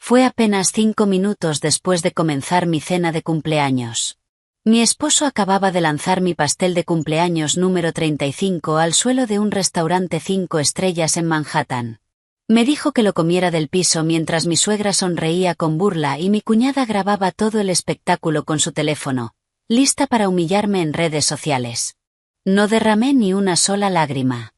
Fue apenas 5 minutos después de comenzar mi cena de cumpleaños. Mi esposo acababa de lanzar mi pastel de cumpleaños número 35 al suelo de un restaurante 5 estrellas en Manhattan. Me dijo que lo comiera del piso mientras mi suegra sonreía con burla y mi cuñada grababa todo el espectáculo con su teléfono, lista para humillarme en redes sociales. No derramé ni una sola lágrima.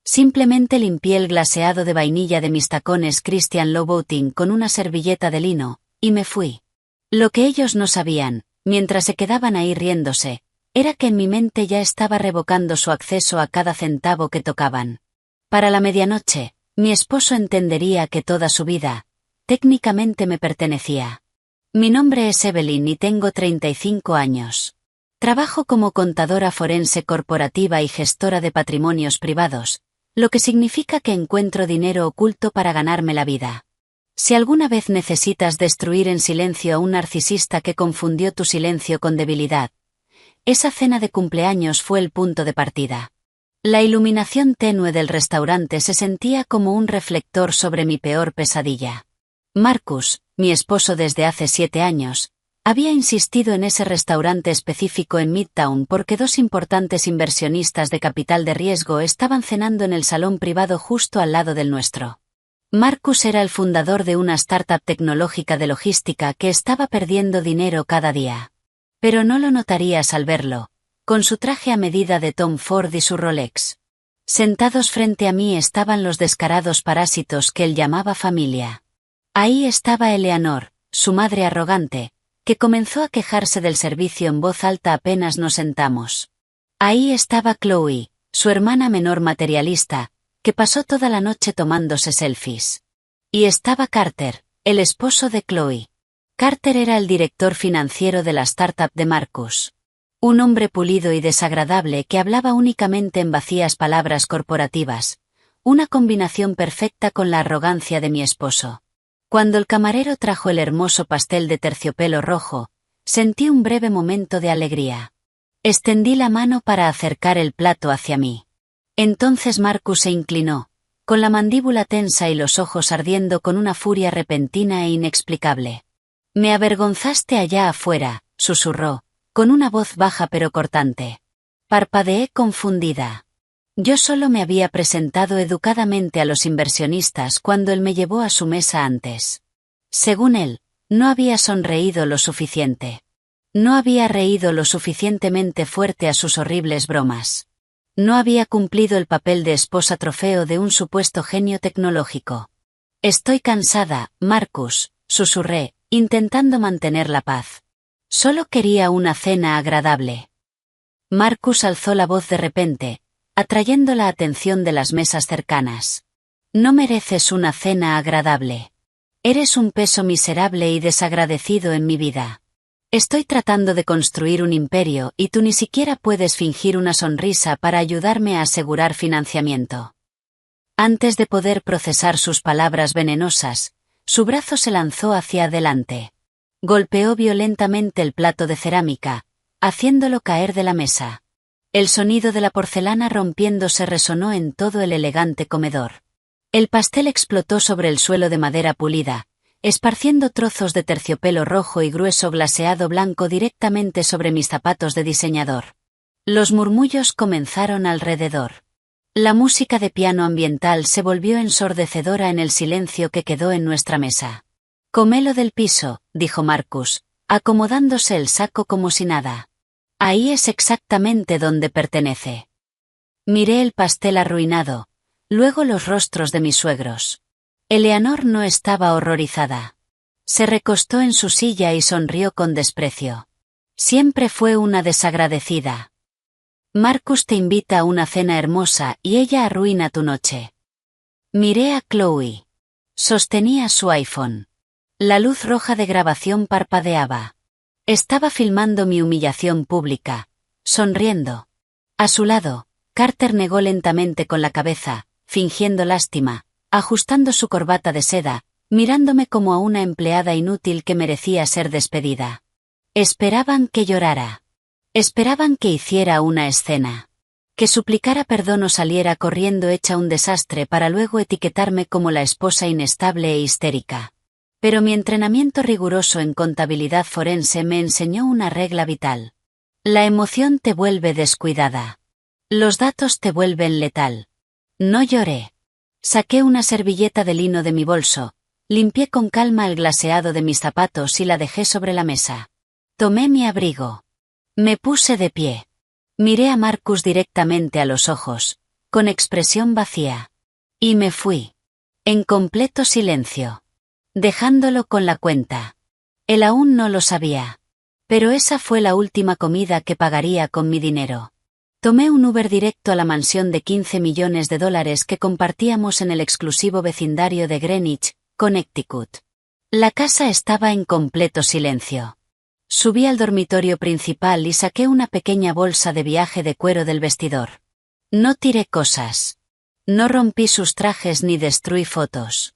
Simplemente limpié el glaseado de vainilla de mis tacones Christian Louboutin con una servilleta de lino, y me fui. Lo que ellos no sabían, mientras se quedaban ahí riéndose, era que en mi mente ya estaba revocando su acceso a cada centavo que tocaban. Para la medianoche, mi esposo entendería que toda su vida, técnicamente me pertenecía. Mi nombre es Evelyn y tengo 35 años. Trabajo como contadora forense corporativa y gestora de patrimonios privados, lo que significa que encuentro dinero oculto para ganarme la vida. Si alguna vez necesitas destruir en silencio a un narcisista que confundió tu silencio con debilidad, esa cena de cumpleaños fue el punto de partida. La iluminación tenue del restaurante se sentía como un reflector sobre mi peor pesadilla. Marcus, mi esposo desde hace 7 años, había insistido en ese restaurante específico en Midtown porque 2 importantes inversionistas de capital de riesgo estaban cenando en el salón privado justo al lado del nuestro. Marcus era el fundador de una startup tecnológica de logística que estaba perdiendo dinero cada día. Pero no lo notarías al verlo, con su traje a medida de Tom Ford y su Rolex. Sentados frente a mí estaban los descarados parásitos que él llamaba familia. Ahí estaba Eleanor, su madre arrogante, que comenzó a quejarse del servicio en voz alta apenas nos sentamos. Ahí estaba Chloe, su hermana menor materialista, que pasó toda la noche tomándose selfies. Y estaba Carter, el esposo de Chloe. Carter era el director financiero de la startup de Marcus. Un hombre pulido y desagradable que hablaba únicamente en vacías palabras corporativas, una combinación perfecta con la arrogancia de mi esposo. Cuando el camarero trajo el hermoso pastel de terciopelo rojo, sentí un breve momento de alegría. Extendí la mano para acercar el plato hacia mí. Entonces Marcus se inclinó, con la mandíbula tensa y los ojos ardiendo con una furia repentina e inexplicable. «Me avergonzaste allá afuera», susurró, con una voz baja pero cortante. Parpadeé confundida. Yo solo me había presentado educadamente a los inversionistas cuando él me llevó a su mesa antes. Según él, no había sonreído lo suficiente. No había reído lo suficientemente fuerte a sus horribles bromas. No había cumplido el papel de esposa trofeo de un supuesto genio tecnológico. «Estoy cansada, Marcus», susurré, intentando mantener la paz. Solo quería una cena agradable. Marcus alzó la voz de repente, atrayendo la atención de las mesas cercanas. «No mereces una cena agradable. Eres un peso miserable y desagradecido en mi vida. Estoy tratando de construir un imperio y tú ni siquiera puedes fingir una sonrisa para ayudarme a asegurar financiamiento». Antes de poder procesar sus palabras venenosas, su brazo se lanzó hacia adelante. Golpeó violentamente el plato de cerámica, haciéndolo caer de la mesa. El sonido de la porcelana rompiéndose resonó en todo el elegante comedor. El pastel explotó sobre el suelo de madera pulida, esparciendo trozos de terciopelo rojo y grueso glaseado blanco directamente sobre mis zapatos de diseñador. Los murmullos comenzaron alrededor. La música de piano ambiental se volvió ensordecedora en el silencio que quedó en nuestra mesa. «Cómelo del piso», dijo Marcus, acomodándose el saco como si nada. «Ahí es exactamente donde pertenece». Miré el pastel arruinado, luego los rostros de mis suegros. Eleanor no estaba horrorizada. Se recostó en su silla y sonrió con desprecio. Siempre fue una desagradecida. «Marcus te invita a una cena hermosa y ella arruina tu noche». Miré a Chloe. Sostenía su iPhone. La luz roja de grabación parpadeaba. Estaba filmando mi humillación pública, sonriendo. A su lado, Carter negó lentamente con la cabeza, fingiendo lástima, ajustando su corbata de seda, mirándome como a una empleada inútil que merecía ser despedida. Esperaban que llorara. Esperaban que hiciera una escena. Que suplicara perdón o saliera corriendo hecha un desastre para luego etiquetarme como la esposa inestable e histérica. Pero mi entrenamiento riguroso en contabilidad forense me enseñó una regla vital. La emoción te vuelve descuidada. Los datos te vuelven letal. No lloré. Saqué una servilleta de lino de mi bolso, limpié con calma el glaseado de mis zapatos y la dejé sobre la mesa. Tomé mi abrigo. Me puse de pie. Miré a Marcus directamente a los ojos, con expresión vacía. Y me fui. En completo silencio. Dejándolo con la cuenta. Él aún no lo sabía. Pero esa fue la última comida que pagaría con mi dinero. Tomé un Uber directo a la mansión de $15 millones que compartíamos en el exclusivo vecindario de Greenwich, Connecticut. La casa estaba en completo silencio. Subí al dormitorio principal y saqué una pequeña bolsa de viaje de cuero del vestidor. No tiré cosas. No rompí sus trajes ni destruí fotos.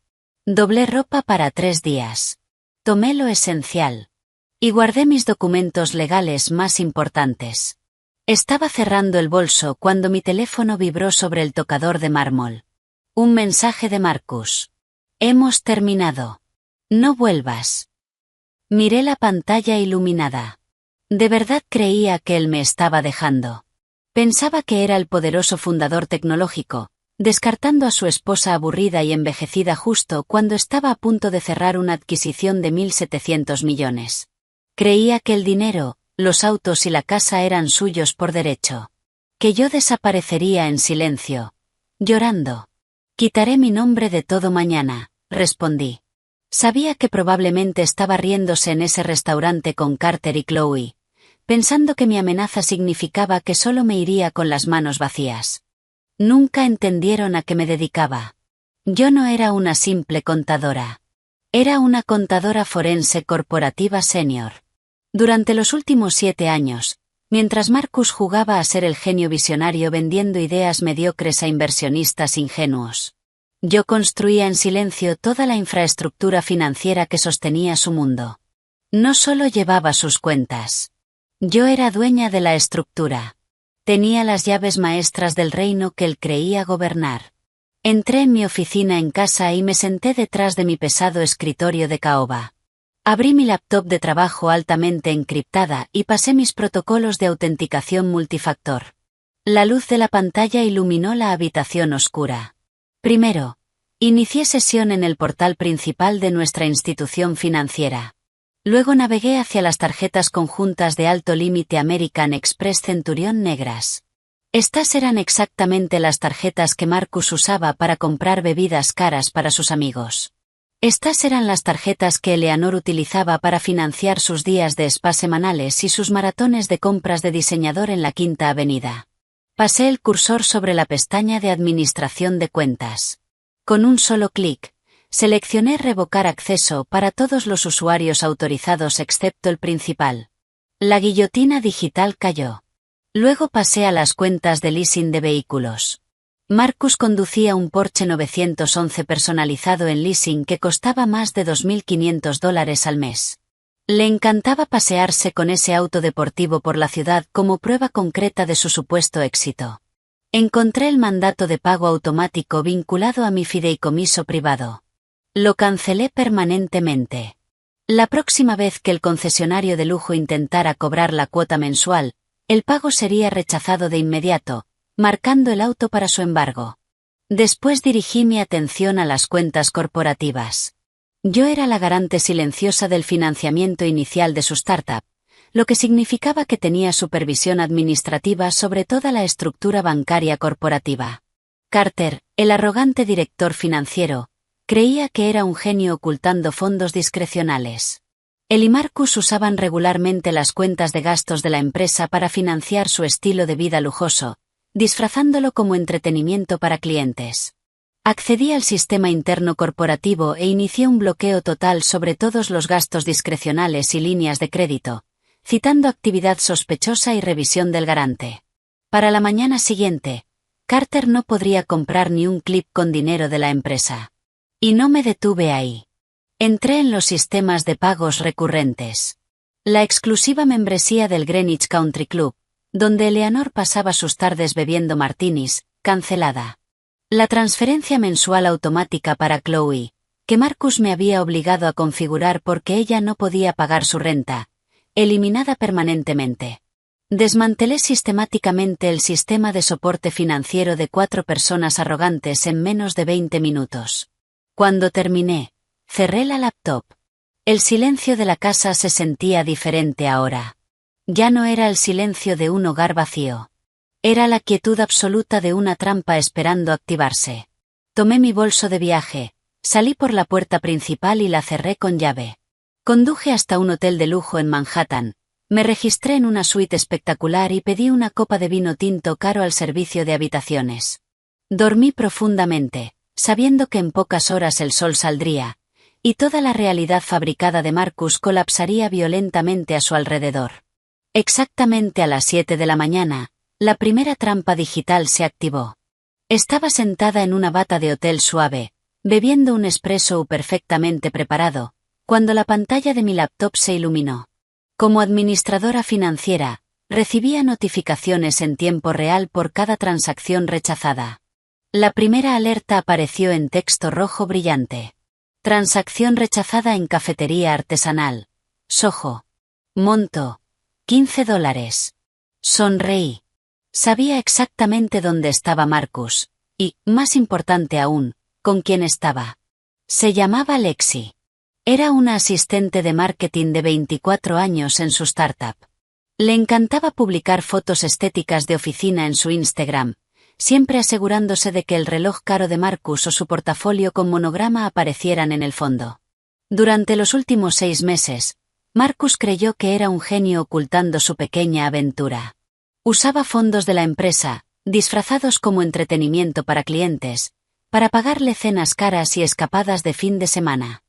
Doblé ropa para 3 días. Tomé lo esencial. Y guardé mis documentos legales más importantes. Estaba cerrando el bolso cuando mi teléfono vibró sobre el tocador de mármol. Un mensaje de Marcus. Hemos terminado. No vuelvas. Miré la pantalla iluminada. De verdad creía que él me estaba dejando. Pensaba que era el poderoso fundador tecnológico, descartando a su esposa aburrida y envejecida justo cuando estaba a punto de cerrar una adquisición de 1.700 millones. Creía que el dinero, los autos y la casa eran suyos por derecho. Que yo desaparecería en silencio, llorando. Quitaré mi nombre de todo mañana, respondí. Sabía que probablemente estaba riéndose en ese restaurante con Carter y Chloe, pensando que mi amenaza significaba que solo me iría con las manos vacías. Nunca entendieron a qué me dedicaba. Yo no era una simple contadora. Era una contadora forense corporativa senior. Durante los últimos 7 años, mientras Marcus jugaba a ser el genio visionario vendiendo ideas mediocres a inversionistas ingenuos, yo construía en silencio toda la infraestructura financiera que sostenía su mundo. No solo llevaba sus cuentas. Yo era dueña de la estructura. Tenía las llaves maestras del reino que él creía gobernar. Entré en mi oficina en casa y me senté detrás de mi pesado escritorio de caoba. Abrí mi laptop de trabajo altamente encriptada y pasé mis protocolos de autenticación multifactor. La luz de la pantalla iluminó la habitación oscura. Primero, inicié sesión en el portal principal de nuestra institución financiera. Luego navegué hacia las tarjetas conjuntas de alto límite American Express Centurión negras. Estas eran exactamente las tarjetas que Marcus usaba para comprar bebidas caras para sus amigos. Estas eran las tarjetas que Eleanor utilizaba para financiar sus días de spa semanales y sus maratones de compras de diseñador en la Quinta Avenida. Pasé el cursor sobre la pestaña de Administración de cuentas. Con un solo clic, seleccioné Revocar acceso para todos los usuarios autorizados excepto el principal. La guillotina digital cayó. Luego pasé a las cuentas de leasing de vehículos. Marcus conducía un Porsche 911 personalizado en leasing que costaba más de $2.500 al mes. Le encantaba pasearse con ese auto deportivo por la ciudad como prueba concreta de su supuesto éxito. Encontré el mandato de pago automático vinculado a mi fideicomiso privado. Lo cancelé permanentemente. La próxima vez que el concesionario de lujo intentara cobrar la cuota mensual, el pago sería rechazado de inmediato, marcando el auto para su embargo. Después dirigí mi atención a las cuentas corporativas. Yo era la garante silenciosa del financiamiento inicial de su startup, lo que significaba que tenía supervisión administrativa sobre toda la estructura bancaria corporativa. Carter, el arrogante director financiero, creía que era un genio ocultando fondos discrecionales. Él y Marcus usaban regularmente las cuentas de gastos de la empresa para financiar su estilo de vida lujoso, disfrazándolo como entretenimiento para clientes. Accedí al sistema interno corporativo e inicié un bloqueo total sobre todos los gastos discrecionales y líneas de crédito, citando actividad sospechosa y revisión del garante. Para la mañana siguiente, Carter no podría comprar ni un clip con dinero de la empresa. Y no me detuve ahí. Entré en los sistemas de pagos recurrentes. La exclusiva membresía del Greenwich Country Club, donde Eleanor pasaba sus tardes bebiendo martinis, cancelada. La transferencia mensual automática para Chloe, que Marcus me había obligado a configurar porque ella no podía pagar su renta, eliminada permanentemente. Desmantelé sistemáticamente el sistema de soporte financiero de 4 personas arrogantes en menos de 20 minutos. Cuando terminé, cerré la laptop. El silencio de la casa se sentía diferente ahora. Ya no era el silencio de un hogar vacío. Era la quietud absoluta de una trampa esperando activarse. Tomé mi bolso de viaje, salí por la puerta principal y la cerré con llave. Conduje hasta un hotel de lujo en Manhattan, me registré en una suite espectacular y pedí una copa de vino tinto caro al servicio de habitaciones. Dormí profundamente, sabiendo que en pocas horas el sol saldría, y toda la realidad fabricada de Marcus colapsaría violentamente a su alrededor. Exactamente a las 7 de la mañana, la primera trampa digital se activó. Estaba sentada en una bata de hotel suave, bebiendo un espresso perfectamente preparado, cuando la pantalla de mi laptop se iluminó. Como administradora financiera, recibía notificaciones en tiempo real por cada transacción rechazada. La primera alerta apareció en texto rojo brillante. Transacción rechazada en cafetería artesanal. Soho. Monto. $15. Sonreí. Sabía exactamente dónde estaba Marcus, y, más importante aún, con quién estaba. Se llamaba Lexi. Era una asistente de marketing de 24 años en su startup. Le encantaba publicar fotos estéticas de oficina en su Instagram, siempre asegurándose de que el reloj caro de Marcus o su portafolio con monograma aparecieran en el fondo. Durante los últimos 6 meses, Marcus creyó que era un genio ocultando su pequeña aventura. Usaba fondos de la empresa, disfrazados como entretenimiento para clientes, para pagarle cenas caras y escapadas de fin de semana.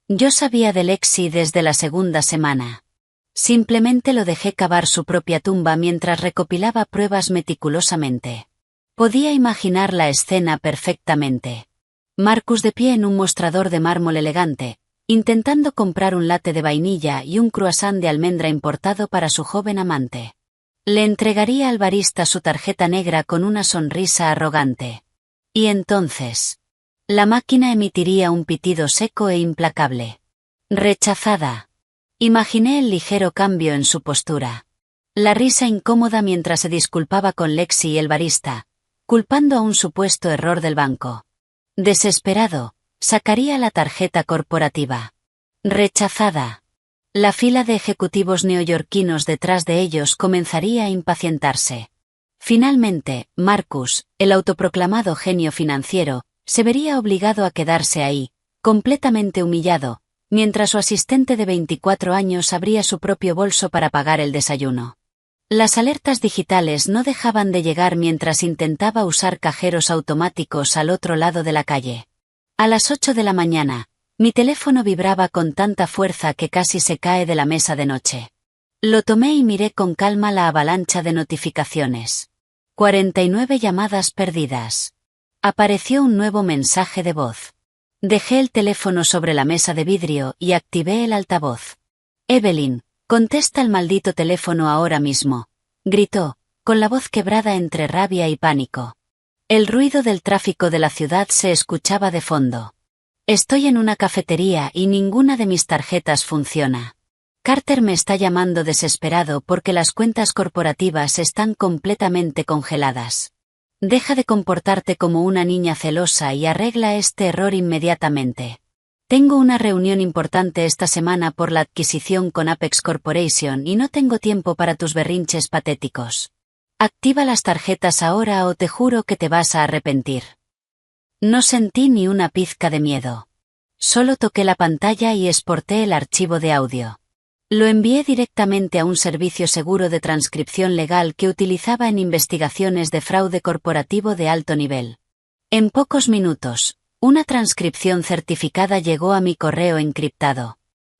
Yo sabía de Lexi desde la segunda semana. Simplemente lo dejé cavar su propia tumba mientras recopilaba pruebas meticulosamente. Podía imaginar la escena perfectamente. Marcus de pie en un mostrador de mármol elegante, intentando comprar un latte de vainilla y un croissant de almendra importado para su joven amante. Le entregaría al barista su tarjeta negra con una sonrisa arrogante. Y entonces, la máquina emitiría un pitido seco e implacable. Rechazada. Imaginé el ligero cambio en su postura. La risa incómoda mientras se disculpaba con Lexi y el barista, culpando a un supuesto error del banco. Desesperado, sacaría la tarjeta corporativa. Rechazada. La fila de ejecutivos neoyorquinos detrás de ellos comenzaría a impacientarse. Finalmente, Marcus, el autoproclamado genio financiero, se vería obligado a quedarse ahí, completamente humillado, mientras su asistente de 24 años abría su propio bolso para pagar el desayuno. Las alertas digitales no dejaban de llegar mientras intentaba usar cajeros automáticos al otro lado de la calle. A las 8 de la mañana, mi teléfono vibraba con tanta fuerza que casi se cae de la mesa de noche. Lo tomé y miré con calma la avalancha de notificaciones. 49 llamadas perdidas. Apareció un nuevo mensaje de voz. Dejé el teléfono sobre la mesa de vidrio y activé el altavoz. Evelyn, contesta el maldito teléfono ahora mismo, gritó, con la voz quebrada entre rabia y pánico. El ruido del tráfico de la ciudad se escuchaba de fondo. Estoy en una cafetería y ninguna de mis tarjetas funciona. Carter me está llamando desesperado porque las cuentas corporativas están completamente congeladas. Deja de comportarte como una niña celosa y arregla este error inmediatamente. Tengo una reunión importante esta semana por la adquisición con Apex Corporation y no tengo tiempo para tus berrinches patéticos. Activa las tarjetas ahora o te juro que te vas a arrepentir. No sentí ni una pizca de miedo. Solo toqué la pantalla y exporté el archivo de audio. Lo envié directamente a un servicio seguro de transcripción legal que utilizaba en investigaciones de fraude corporativo de alto nivel. En pocos minutos, una transcripción certificada llegó a mi correo encriptado.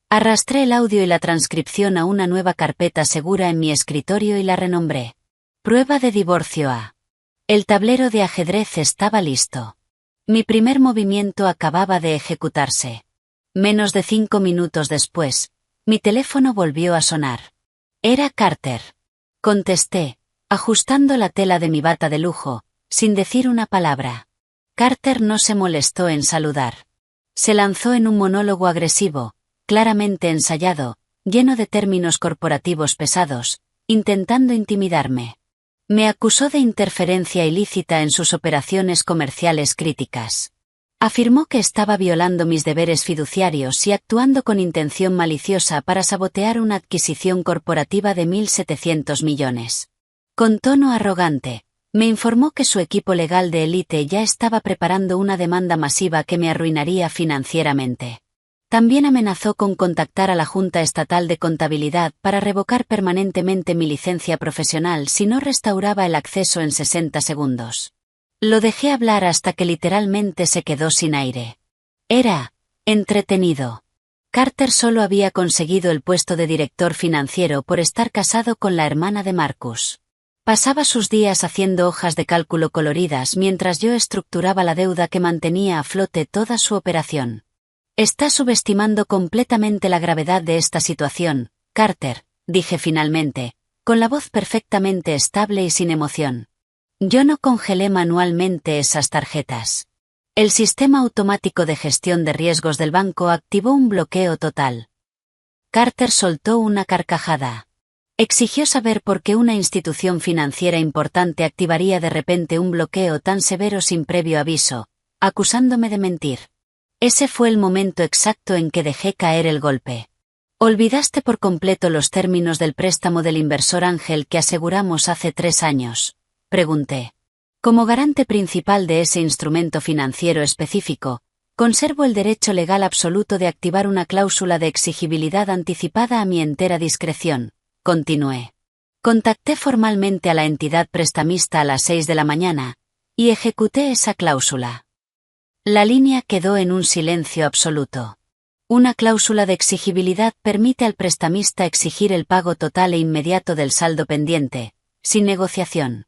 Arrastré el audio y la transcripción a una nueva carpeta segura en mi escritorio y la renombré. Prueba de divorcio A. El tablero de ajedrez estaba listo. Mi primer movimiento acababa de ejecutarse. Menos de 5 minutos después, mi teléfono volvió a sonar. Era Carter. Contesté, ajustando la tela de mi bata de lujo, sin decir una palabra. Carter no se molestó en saludar. Se lanzó en un monólogo agresivo, claramente ensayado, lleno de términos corporativos pesados, intentando intimidarme. Me acusó de interferencia ilícita en sus operaciones comerciales críticas. Afirmó que estaba violando mis deberes fiduciarios y actuando con intención maliciosa para sabotear una adquisición corporativa de 1.700 millones. Con tono arrogante, me informó que su equipo legal de élite ya estaba preparando una demanda masiva que me arruinaría financieramente. También amenazó con contactar a la Junta Estatal de Contabilidad para revocar permanentemente mi licencia profesional si no restauraba el acceso en 60 segundos. Lo dejé hablar hasta que literalmente se quedó sin aire. Era entretenido. Carter solo había conseguido el puesto de director financiero por estar casado con la hermana de Marcus. Pasaba sus días haciendo hojas de cálculo coloridas mientras yo estructuraba la deuda que mantenía a flote toda su operación. Está subestimando completamente la gravedad de esta situación, Carter, dije finalmente, con la voz perfectamente estable y sin emoción. Yo no congelé manualmente esas tarjetas. El sistema automático de gestión de riesgos del banco activó un bloqueo total. Carter soltó una carcajada. Exigió saber por qué una institución financiera importante activaría de repente un bloqueo tan severo sin previo aviso, acusándome de mentir. Ese fue el momento exacto en que dejé caer el golpe. ¿Olvidaste por completo los términos del préstamo del inversor Ángel que aseguramos hace 3 años? Pregunté. Como garante principal de ese instrumento financiero específico, conservo el derecho legal absoluto de activar una cláusula de exigibilidad anticipada a mi entera discreción, continué. Contacté formalmente a la entidad prestamista a las 6 de la mañana, y ejecuté esa cláusula. La línea quedó en un silencio absoluto. Una cláusula de exigibilidad permite al prestamista exigir el pago total e inmediato del saldo pendiente, sin negociación.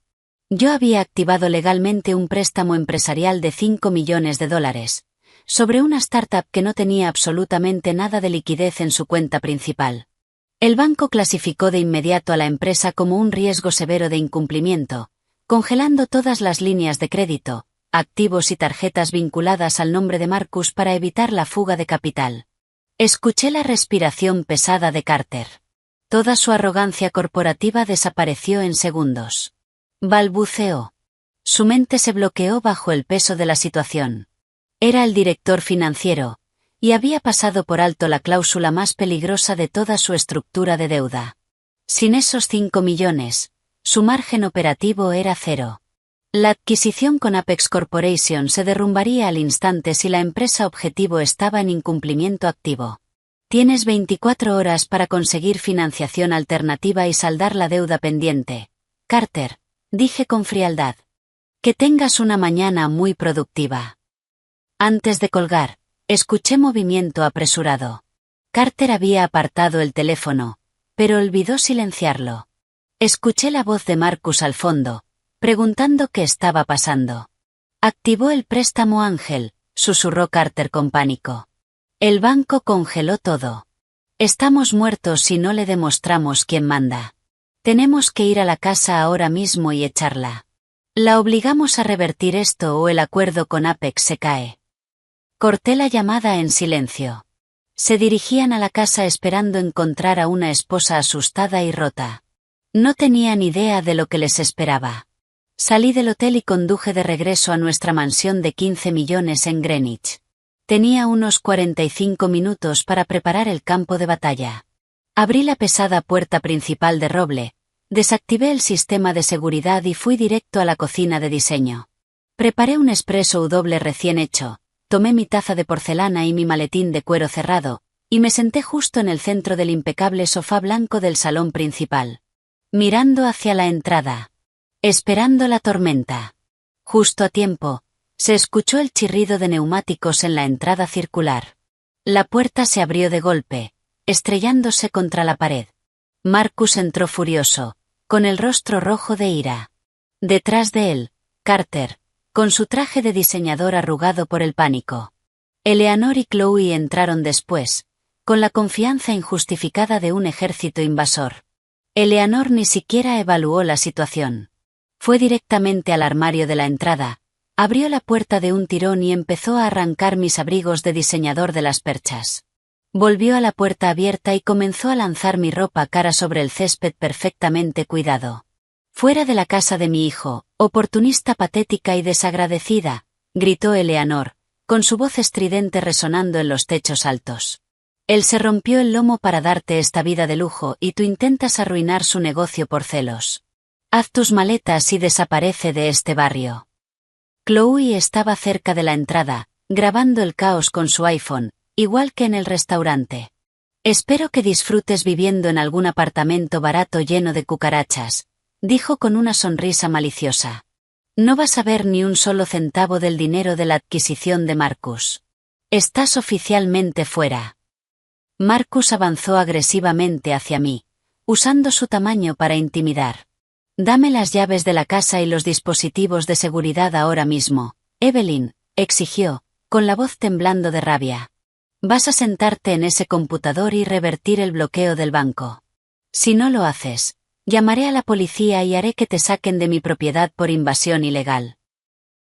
Yo había activado legalmente un préstamo empresarial de $5 millones, sobre una startup que no tenía absolutamente nada de liquidez en su cuenta principal. El banco clasificó de inmediato a la empresa como un riesgo severo de incumplimiento, congelando todas las líneas de crédito, activos y tarjetas vinculadas al nombre de Marcus para evitar la fuga de capital. Escuché la respiración pesada de Carter. Toda su arrogancia corporativa desapareció en segundos. Balbuceó. Su mente se bloqueó bajo el peso de la situación. Era el director financiero, y había pasado por alto la cláusula más peligrosa de toda su estructura de deuda. Sin esos 5 millones, su margen operativo era cero. La adquisición con Apex Corporation se derrumbaría al instante si la empresa objetivo estaba en incumplimiento activo. Tienes 24 horas para conseguir financiación alternativa y saldar la deuda pendiente, Carter, dije con frialdad. Que tengas una mañana muy productiva. Antes de colgar, escuché movimiento apresurado. Carter había apartado el teléfono, pero olvidó silenciarlo. Escuché la voz de Marcus al fondo, preguntando qué estaba pasando. Activó el préstamo Ángel, susurró Carter con pánico. El banco congeló todo. Estamos muertos si no le demostramos quién manda. Tenemos que ir a la casa ahora mismo y echarla. La obligamos a revertir esto o el acuerdo con Apex se cae. Corté la llamada en silencio. Se dirigían a la casa esperando encontrar a una esposa asustada y rota. No tenían idea de lo que les esperaba. Salí del hotel y conduje de regreso a nuestra mansión de 15 millones en Greenwich. Tenía unos 45 minutos para preparar el campo de batalla. Abrí la pesada puerta principal de roble, desactivé el sistema de seguridad y fui directo a la cocina de diseño. Preparé un espresso doble recién hecho, tomé mi taza de porcelana y mi maletín de cuero cerrado, y me senté justo en el centro del impecable sofá blanco del salón principal. Mirando hacia la entrada. Esperando la tormenta. Justo a tiempo, se escuchó el chirrido de neumáticos en la entrada circular. La puerta se abrió de golpe, estrellándose contra la pared. Marcus entró furioso, con el rostro rojo de ira. Detrás de él, Carter, con su traje de diseñador arrugado por el pánico. Eleanor y Chloe entraron después, con la confianza injustificada de un ejército invasor. Eleanor ni siquiera evaluó la situación. Fue directamente al armario de la entrada, Abrió la puerta de un tirón y empezó a arrancar mis abrigos de diseñador de las perchas. Volvió a la puerta abierta y comenzó a lanzar mi ropa cara sobre el césped perfectamente cuidado. «Fuera de la casa de mi hijo, oportunista patética y desagradecida», gritó Eleanor, con su voz estridente resonando en los techos altos. «Él se rompió el lomo para darte esta vida de lujo y tú intentas arruinar su negocio por celos. Haz tus maletas y desaparece de este barrio». Chloe estaba cerca de la entrada, grabando el caos con su iPhone, igual que en el restaurante. «Espero que disfrutes viviendo en algún apartamento barato lleno de cucarachas», dijo con una sonrisa maliciosa. «No vas a ver ni un solo centavo del dinero de la adquisición de Marcus. Estás oficialmente fuera». Marcus avanzó agresivamente hacia mí, usando su tamaño para intimidar. «Dame las llaves de la casa y los dispositivos de seguridad ahora mismo», Evelyn exigió, con la voz temblando de rabia. «Vas a sentarte en ese computador y revertir el bloqueo del banco. Si no lo haces, llamaré a la policía y haré que te saquen de mi propiedad por invasión ilegal».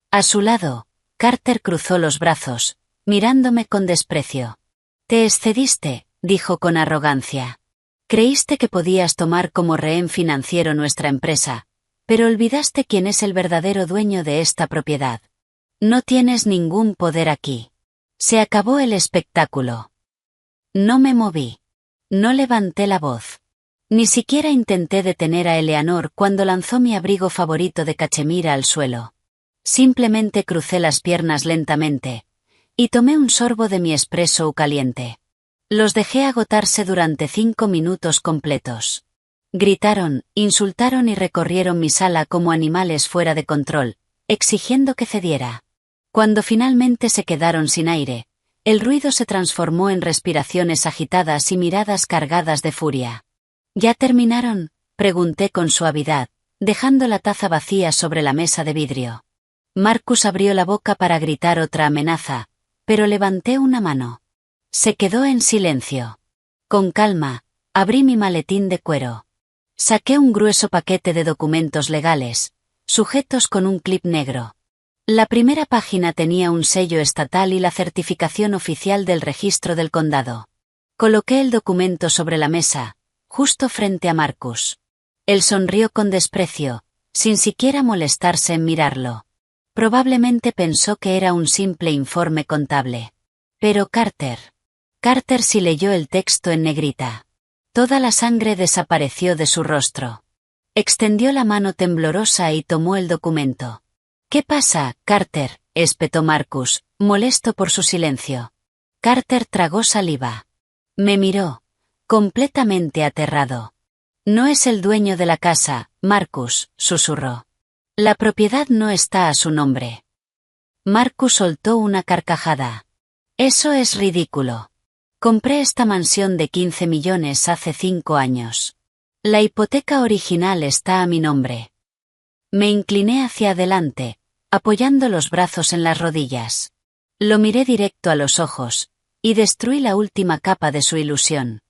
A su lado, Carter cruzó los brazos, mirándome con desprecio. «Te excediste», dijo con arrogancia. «Creíste que podías tomar como rehén financiero nuestra empresa, pero olvidaste quién es el verdadero dueño de esta propiedad. No tienes ningún poder aquí. Se acabó el espectáculo». No me moví. No levanté la voz. Ni siquiera intenté detener a Eleanor cuando lanzó mi abrigo favorito de cachemira al suelo. Simplemente crucé las piernas lentamente y tomé un sorbo de mi espresso caliente. Los dejé agotarse durante 5 minutos completos. Gritaron, insultaron y recorrieron mi sala como animales fuera de control, exigiendo que cediera. Cuando finalmente se quedaron sin aire, el ruido se transformó en respiraciones agitadas y miradas cargadas de furia. «¿Ya terminaron?», pregunté con suavidad, dejando la taza vacía sobre la mesa de vidrio. Marcus abrió la boca para gritar otra amenaza, pero levanté una mano. Se quedó en silencio. Con calma, abrí mi maletín de cuero. Saqué un grueso paquete de documentos legales, sujetos con un clip negro. La primera página tenía un sello estatal y la certificación oficial del registro del condado. Coloqué el documento sobre la mesa, justo frente a Marcus. Él sonrió con desprecio, sin siquiera molestarse en mirarlo. Probablemente pensó que era un simple informe contable. Pero Carter sí leyó el texto en negrita. Toda la sangre desapareció de su rostro. Extendió la mano temblorosa y tomó el documento. «¿Qué pasa, Carter?», espetó Marcus, molesto por su silencio. Carter tragó saliva. Me miró, completamente aterrado. «No es el dueño de la casa, Marcus», susurró. «La propiedad no está a su nombre». Marcus soltó una carcajada. «Eso es ridículo. Compré esta mansión de 15 millones hace 5 años. La hipoteca original está a mi nombre». Me incliné hacia adelante, apoyando los brazos en las rodillas. Lo miré directo a los ojos, y destruí la última capa de su ilusión.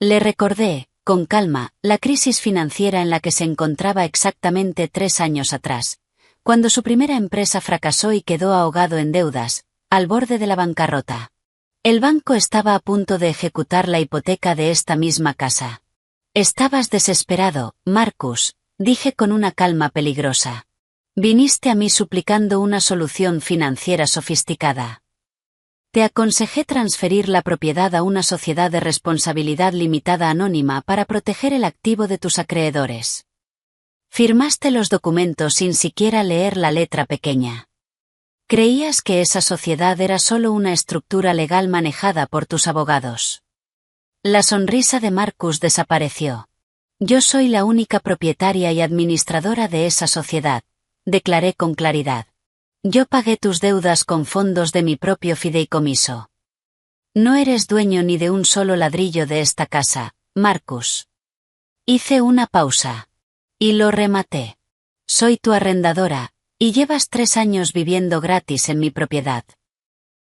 Le recordé, con calma, la crisis financiera en la que se encontraba exactamente 3 años atrás, cuando su primera empresa fracasó y quedó ahogado en deudas, al borde de la bancarrota. El banco estaba a punto de ejecutar la hipoteca de esta misma casa. «Estabas desesperado, Marcus», dije con una calma peligrosa. «Viniste a mí suplicando una solución financiera sofisticada. Te aconsejé transferir la propiedad a una sociedad de responsabilidad limitada anónima para proteger el activo de tus acreedores. Firmaste los documentos sin siquiera leer la letra pequeña. Creías que esa sociedad era solo una estructura legal manejada por tus abogados». La sonrisa de Marcus desapareció. «Yo soy la única propietaria y administradora de esa sociedad», declaré con claridad. «Yo pagué tus deudas con fondos de mi propio fideicomiso. No eres dueño ni de un solo ladrillo de esta casa, Marcus». Hice una pausa. Y lo rematé. «Soy tu arrendadora, y llevas 3 años viviendo gratis en mi propiedad».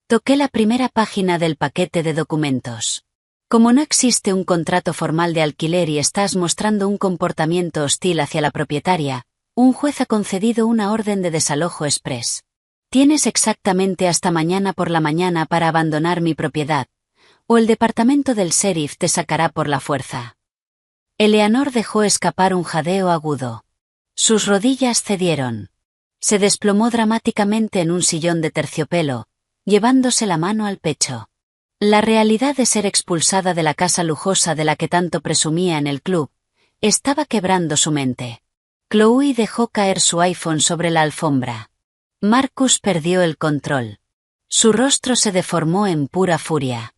Toqué la primera página del paquete de documentos. «Como no existe un contrato formal de alquiler y estás mostrando un comportamiento hostil hacia la propietaria, un juez ha concedido una orden de desalojo express. Tienes exactamente hasta mañana por la mañana para abandonar mi propiedad, o el departamento del sheriff te sacará por la fuerza. Eleanor dejó escapar un jadeo agudo. Sus rodillas cedieron. Se desplomó dramáticamente en un sillón de terciopelo, llevándose la mano al pecho. La realidad de ser expulsada de la casa lujosa de la que tanto presumía en el club, estaba quebrando su mente. Chloe dejó caer su iPhone sobre la alfombra. Marcus perdió el control. Su rostro se deformó en pura furia.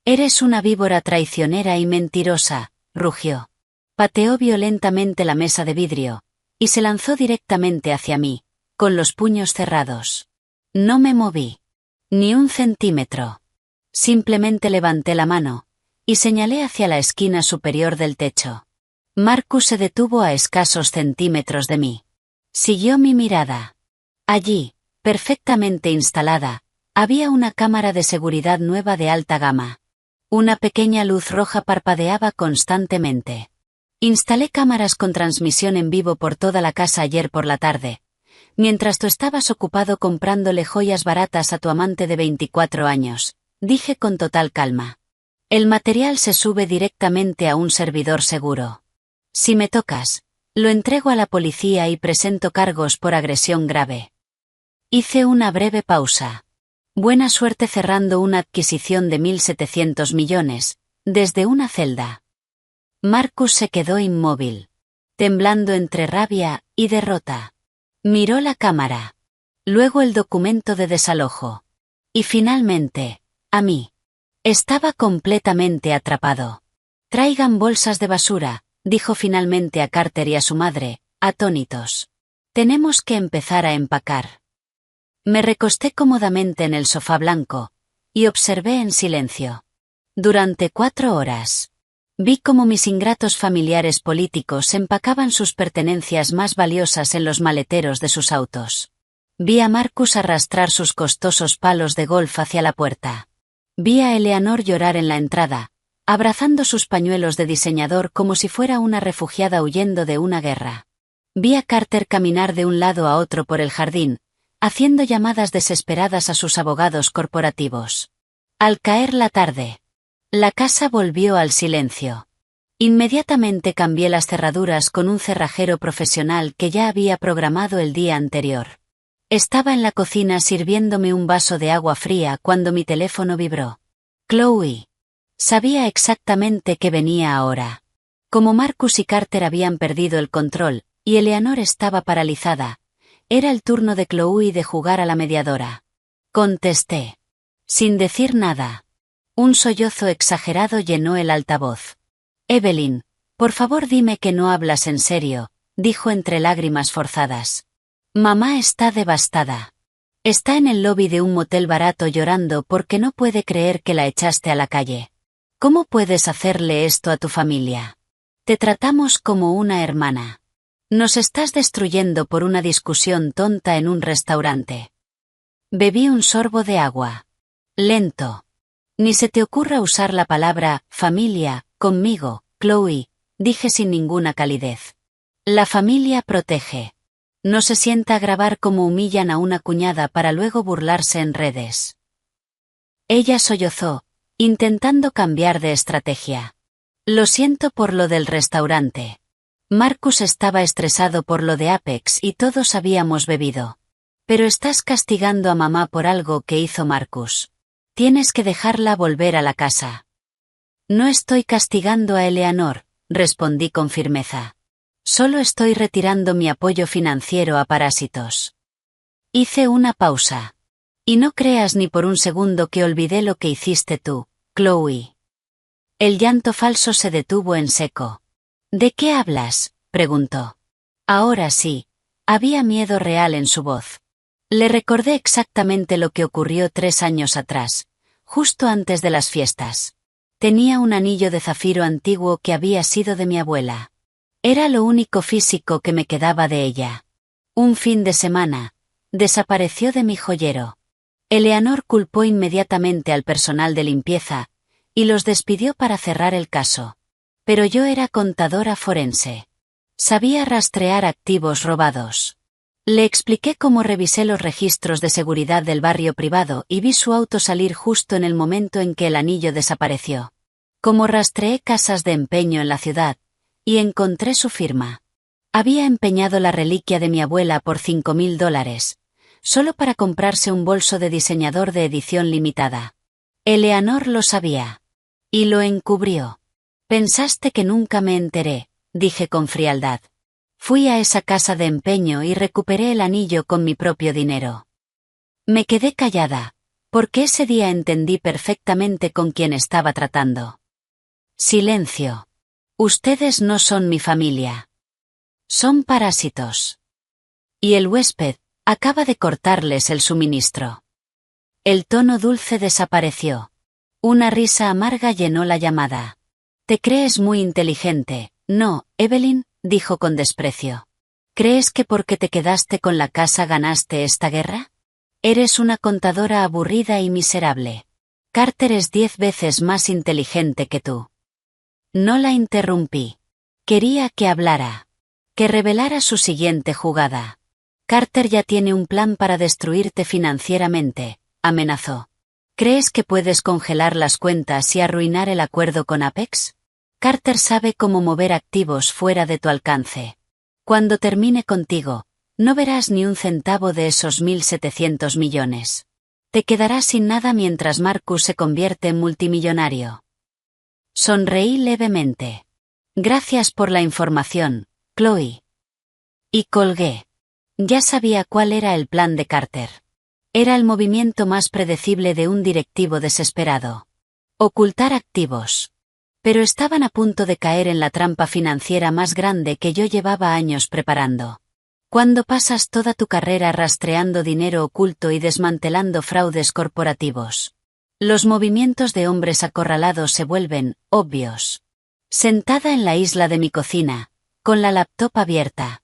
«Eres una víbora traicionera y mentirosa», rugió. Pateó violentamente la mesa de vidrio, y se lanzó directamente hacia mí, con los puños cerrados. No me moví. Ni un centímetro. Simplemente levanté la mano, y señalé hacia la esquina superior del techo. Marcus se detuvo a escasos centímetros de mí. Siguió mi mirada. Allí, perfectamente instalada, había una cámara de seguridad nueva de alta gama. Una pequeña luz roja parpadeaba constantemente. Instalé cámaras con transmisión en vivo por toda la casa ayer por la tarde, mientras tú estabas ocupado comprándole joyas baratas a tu amante de 24 años, dije con total calma. El material se sube directamente a un servidor seguro. Si me tocas, lo entrego a la policía y presento cargos por agresión grave. Hice una breve pausa. Buena suerte cerrando una adquisición de 1.700 millones, desde una celda. Marcus se quedó inmóvil, temblando entre rabia y derrota. Miró la cámara. Luego el documento de desalojo. Y finalmente, a mí. Estaba completamente atrapado. Traigan bolsas de basura, dijo finalmente a Carter y a su madre, atónitos. Tenemos que empezar a empacar. Me recosté cómodamente en el sofá blanco, y observé en silencio. Durante 4 horas. Vi cómo mis ingratos familiares políticos empacaban sus pertenencias más valiosas en los maleteros de sus autos. Vi a Marcus arrastrar sus costosos palos de golf hacia la puerta. Vi a Eleanor llorar en la entrada, abrazando sus pañuelos de diseñador como si fuera una refugiada huyendo de una guerra. Vi a Carter caminar de un lado a otro por el jardín, haciendo llamadas desesperadas a sus abogados corporativos. Al caer la tarde, la casa volvió al silencio. Inmediatamente cambié las cerraduras con un cerrajero profesional que ya había programado el día anterior. Estaba en la cocina sirviéndome un vaso de agua fría cuando mi teléfono vibró. Chloe. Sabía exactamente que venía ahora. Como Marcus y Carter habían perdido el control, y Eleanor estaba paralizada, era el turno de Chloe de jugar a la mediadora. Contesté. Sin decir nada. Un sollozo exagerado llenó el altavoz. Evelyn, por favor dime que no hablas en serio, dijo entre lágrimas forzadas. Mamá está devastada. Está en el lobby de un motel barato llorando porque no puede creer que la echaste a la calle. ¿Cómo puedes hacerle esto a tu familia? Te tratamos como una hermana. Nos estás destruyendo por una discusión tonta en un restaurante. Bebí un sorbo de agua. Lento. Ni se te ocurra usar la palabra familia conmigo, Chloe, dije sin ninguna calidez. La familia protege. No se sienta a grabar cómo humillan a una cuñada para luego burlarse en redes. Ella sollozó, intentando cambiar de estrategia. Lo siento por lo del restaurante. Marcus estaba estresado por lo de Apex y todos habíamos bebido. Pero estás castigando a mamá por algo que hizo Marcus. Tienes que dejarla volver a la casa. No estoy castigando a Eleanor, respondí con firmeza. Solo estoy retirando mi apoyo financiero a parásitos. Hice una pausa. Y no creas ni por un segundo que olvidé lo que hiciste tú, Chloe. El llanto falso se detuvo en seco. ¿De qué hablas?, preguntó. Ahora sí, había miedo real en su voz. Le recordé exactamente lo que ocurrió 3 años atrás, justo antes de las fiestas. Tenía un anillo de zafiro antiguo que había sido de mi abuela. Era lo único físico que me quedaba de ella. Un fin de semana, desapareció de mi joyero. Eleanor culpó inmediatamente al personal de limpieza, y los despidió para cerrar el caso. Pero yo era contadora forense. Sabía rastrear activos robados. Le expliqué cómo revisé los registros de seguridad del barrio privado y vi su auto salir justo en el momento en que el anillo desapareció. Cómo rastreé casas de empeño en la ciudad, y encontré su firma. Había empeñado la reliquia de mi abuela por $5.000, solo para comprarse un bolso de diseñador de edición limitada. Eleanor lo sabía. Y lo encubrió. Pensaste que nunca me enteré, dije con frialdad. Fui a esa casa de empeño y recuperé el anillo con mi propio dinero. Me quedé callada, porque ese día entendí perfectamente con quién estaba tratando. Silencio. Ustedes no son mi familia. Son parásitos. Y el huésped acaba de cortarles el suministro. El tono dulce desapareció. Una risa amarga llenó la llamada. Te crees muy inteligente, ¿no, Evelyn?, dijo con desprecio. ¿Crees que porque te quedaste con la casa ganaste esta guerra? Eres una contadora aburrida y miserable. Carter es 10 veces más inteligente que tú. No la interrumpí. Quería que hablara. Que revelara su siguiente jugada. Carter ya tiene un plan para destruirte financieramente, amenazó. ¿Crees que puedes congelar las cuentas y arruinar el acuerdo con Apex? Carter sabe cómo mover activos fuera de tu alcance. Cuando termine contigo, no verás ni un centavo de esos 1.700 millones. Te quedarás sin nada mientras Marcus se convierte en multimillonario. Sonreí levemente. Gracias por la información, Chloe. Y colgué. Ya sabía cuál era el plan de Carter. Era el movimiento más predecible de un directivo desesperado. Ocultar activos. Pero estaban a punto de caer en la trampa financiera más grande que yo llevaba años preparando. Cuando pasas toda tu carrera rastreando dinero oculto y desmantelando fraudes corporativos, los movimientos de hombres acorralados se vuelven obvios. Sentada en la isla de mi cocina, con la laptop abierta,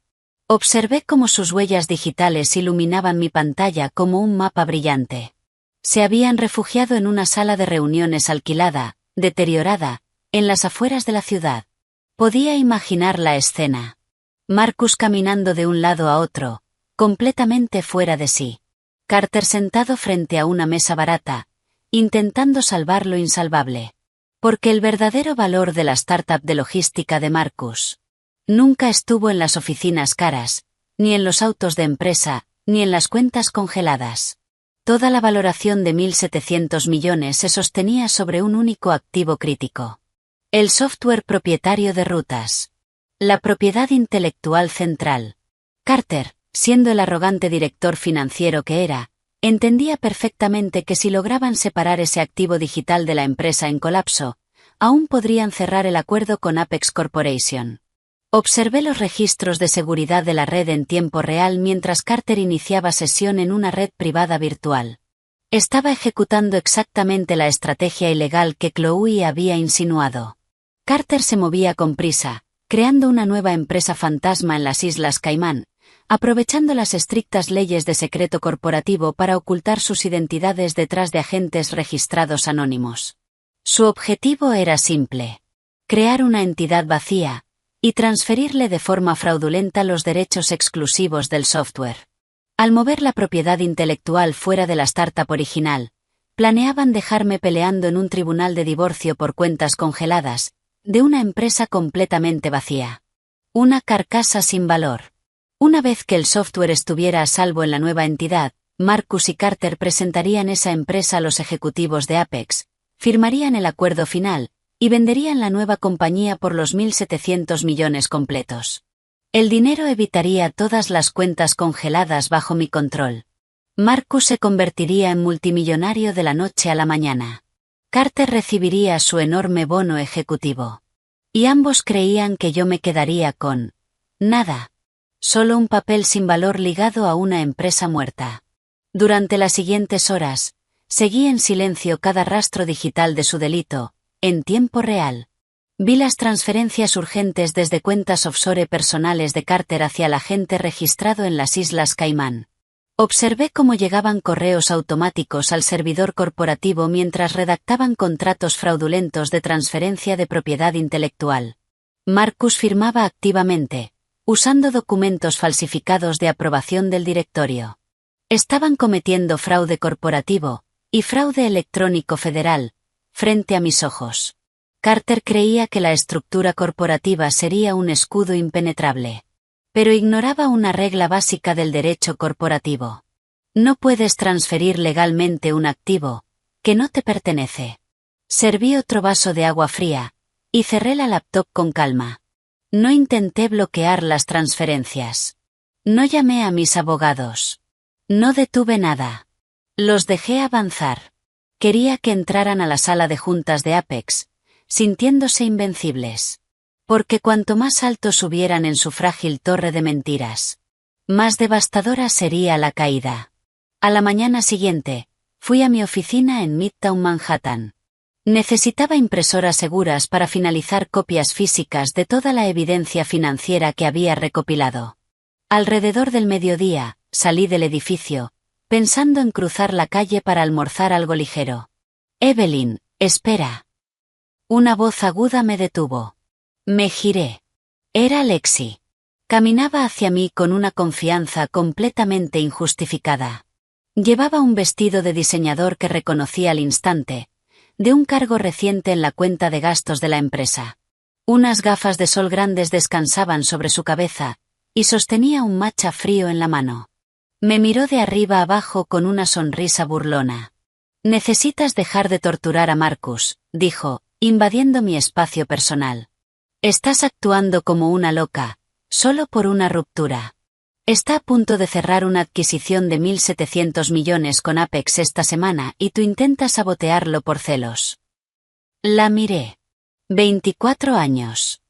observé cómo sus huellas digitales iluminaban mi pantalla como un mapa brillante. Se habían refugiado en una sala de reuniones alquilada, deteriorada, en las afueras de la ciudad. Podía imaginar la escena. Marcus caminando de un lado a otro, completamente fuera de sí. Carter sentado frente a una mesa barata, intentando salvar lo insalvable. Porque el verdadero valor de la startup de logística de Marcus nunca estuvo en las oficinas caras, ni en los autos de empresa, ni en las cuentas congeladas. Toda la valoración de 1.700 millones se sostenía sobre un único activo crítico. El software propietario de rutas. La propiedad intelectual central. Carter, siendo el arrogante director financiero que era, entendía perfectamente que si lograban separar ese activo digital de la empresa en colapso, aún podrían cerrar el acuerdo con Apex Corporation. Observé los registros de seguridad de la red en tiempo real mientras Carter iniciaba sesión en una red privada virtual. Estaba ejecutando exactamente la estrategia ilegal que Chloe había insinuado. Carter se movía con prisa, creando una nueva empresa fantasma en las Islas Caimán, aprovechando las estrictas leyes de secreto corporativo para ocultar sus identidades detrás de agentes registrados anónimos. Su objetivo era simple: crear una entidad vacía y transferirle de forma fraudulenta los derechos exclusivos del software. Al mover la propiedad intelectual fuera de la startup original, planeaban dejarme peleando en un tribunal de divorcio por cuentas congeladas, de una empresa completamente vacía. Una carcasa sin valor. Una vez que el software estuviera a salvo en la nueva entidad, Marcus y Carter presentarían esa empresa a los ejecutivos de Apex, firmarían el acuerdo final, y venderían la nueva compañía por los 1.700 millones completos. El dinero evitaría todas las cuentas congeladas bajo mi control. Marcus se convertiría en multimillonario de la noche a la mañana. Carter recibiría su enorme bono ejecutivo. Y ambos creían que yo me quedaría con nada. Solo un papel sin valor ligado a una empresa muerta. Durante las siguientes horas, seguí en silencio cada rastro digital de su delito, en tiempo real. Vi las transferencias urgentes desde cuentas offshore personales de Carter hacia el agente registrado en las Islas Caimán. Observé cómo llegaban correos automáticos al servidor corporativo mientras redactaban contratos fraudulentos de transferencia de propiedad intelectual. Marcus firmaba activamente, usando documentos falsificados de aprobación del directorio. Estaban cometiendo fraude corporativo y fraude electrónico federal, frente a mis ojos. Carter creía que la estructura corporativa sería un escudo impenetrable. Pero ignoraba una regla básica del derecho corporativo. No puedes transferir legalmente un activo que no te pertenece. Serví otro vaso de agua fría y cerré la laptop con calma. No intenté bloquear las transferencias. No llamé a mis abogados. No detuve nada. Los dejé avanzar. Quería que entraran a la sala de juntas de Apex, sintiéndose invencibles. Porque cuanto más alto subieran en su frágil torre de mentiras, más devastadora sería la caída. A la mañana siguiente, fui a mi oficina en Midtown Manhattan. Necesitaba impresoras seguras para finalizar copias físicas de toda la evidencia financiera que había recopilado. Alrededor del mediodía, salí del edificio, pensando en cruzar la calle para almorzar algo ligero. Evelyn, espera. Una voz aguda me detuvo. Me giré. Era Lexi. Caminaba hacia mí con una confianza completamente injustificada. Llevaba un vestido de diseñador que reconocí al instante, de un cargo reciente en la cuenta de gastos de la empresa. Unas gafas de sol grandes descansaban sobre su cabeza, y sostenía un matcha frío en la mano. Me miró de arriba abajo con una sonrisa burlona. Necesitas dejar de torturar a Marcus, dijo, invadiendo mi espacio personal. Estás actuando como una loca, solo por una ruptura. Está a punto de cerrar una adquisición de 1.700 millones con Apex esta semana y tú intentas sabotearlo por celos. La miré. 24 años.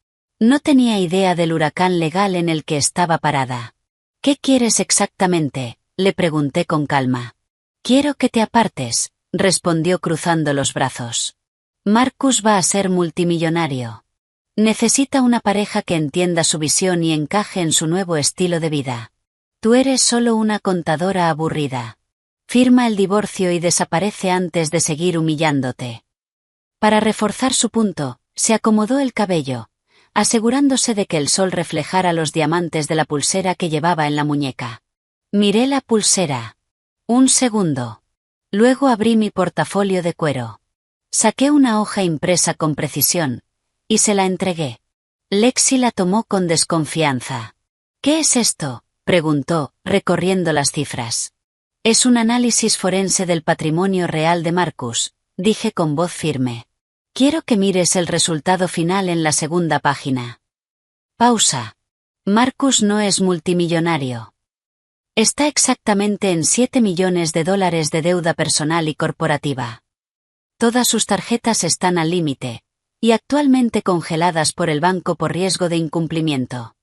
No tenía idea del huracán legal en el que estaba parada. ¿Qué quieres exactamente?, le pregunté con calma. Quiero que te apartes, respondió cruzando los brazos. Marcus va a ser multimillonario. Necesita una pareja que entienda su visión y encaje en su nuevo estilo de vida. Tú eres solo una contadora aburrida. Firma el divorcio y desaparece antes de seguir humillándote. Para reforzar su punto, se acomodó el cabello, asegurándose de que el sol reflejara los diamantes de la pulsera que llevaba en la muñeca. Miré la pulsera. Un segundo. Luego abrí mi portafolio de cuero. Saqué una hoja impresa con precisión, y se la entregué. Lexi la tomó con desconfianza. ¿Qué es esto?, preguntó, recorriendo las cifras. Es un análisis forense del patrimonio real de Marcus, dije con voz firme. Quiero que mires el resultado final en la segunda página. Pausa. Marcus no es multimillonario. Está exactamente en $7 millones de deuda personal y corporativa. Todas sus tarjetas están al límite, y actualmente congeladas por el banco por riesgo de incumplimiento.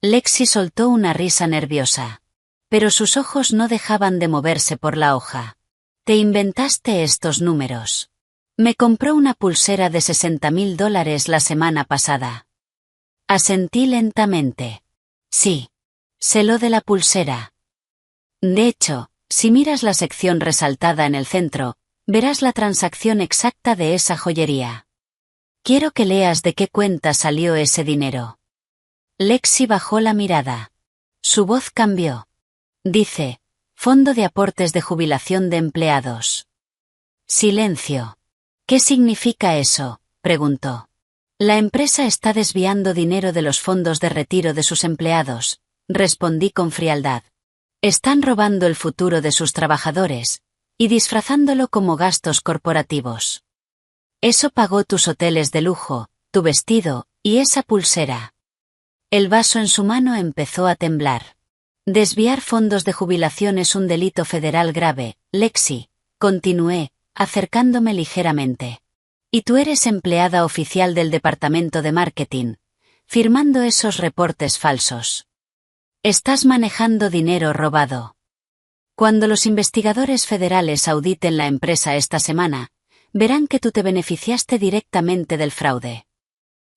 Lexi soltó una risa nerviosa. Pero sus ojos no dejaban de moverse por la hoja. Te inventaste estos números. Me compró una pulsera de $60.000 la semana pasada. Asentí lentamente. Sí. Sé lo de la pulsera. De hecho, si miras la sección resaltada en el centro, verás la transacción exacta de esa joyería. Quiero que leas de qué cuenta salió ese dinero. Lexi bajó la mirada. Su voz cambió. Dice, Fondo de Aportes de Jubilación de Empleados. Silencio. ¿Qué significa eso?, preguntó. La empresa está desviando dinero de los fondos de retiro de sus empleados, respondí con frialdad. Están robando el futuro de sus trabajadores, y disfrazándolo como gastos corporativos. Eso pagó tus hoteles de lujo, tu vestido, y esa pulsera. El vaso en su mano empezó a temblar. Desviar fondos de jubilación es un delito federal grave, Lexi, continué, acercándome ligeramente. Y tú eres empleada oficial del departamento de marketing, firmando esos reportes falsos. Estás manejando dinero robado. Cuando los investigadores federales auditen la empresa esta semana, verán que tú te beneficiaste directamente del fraude.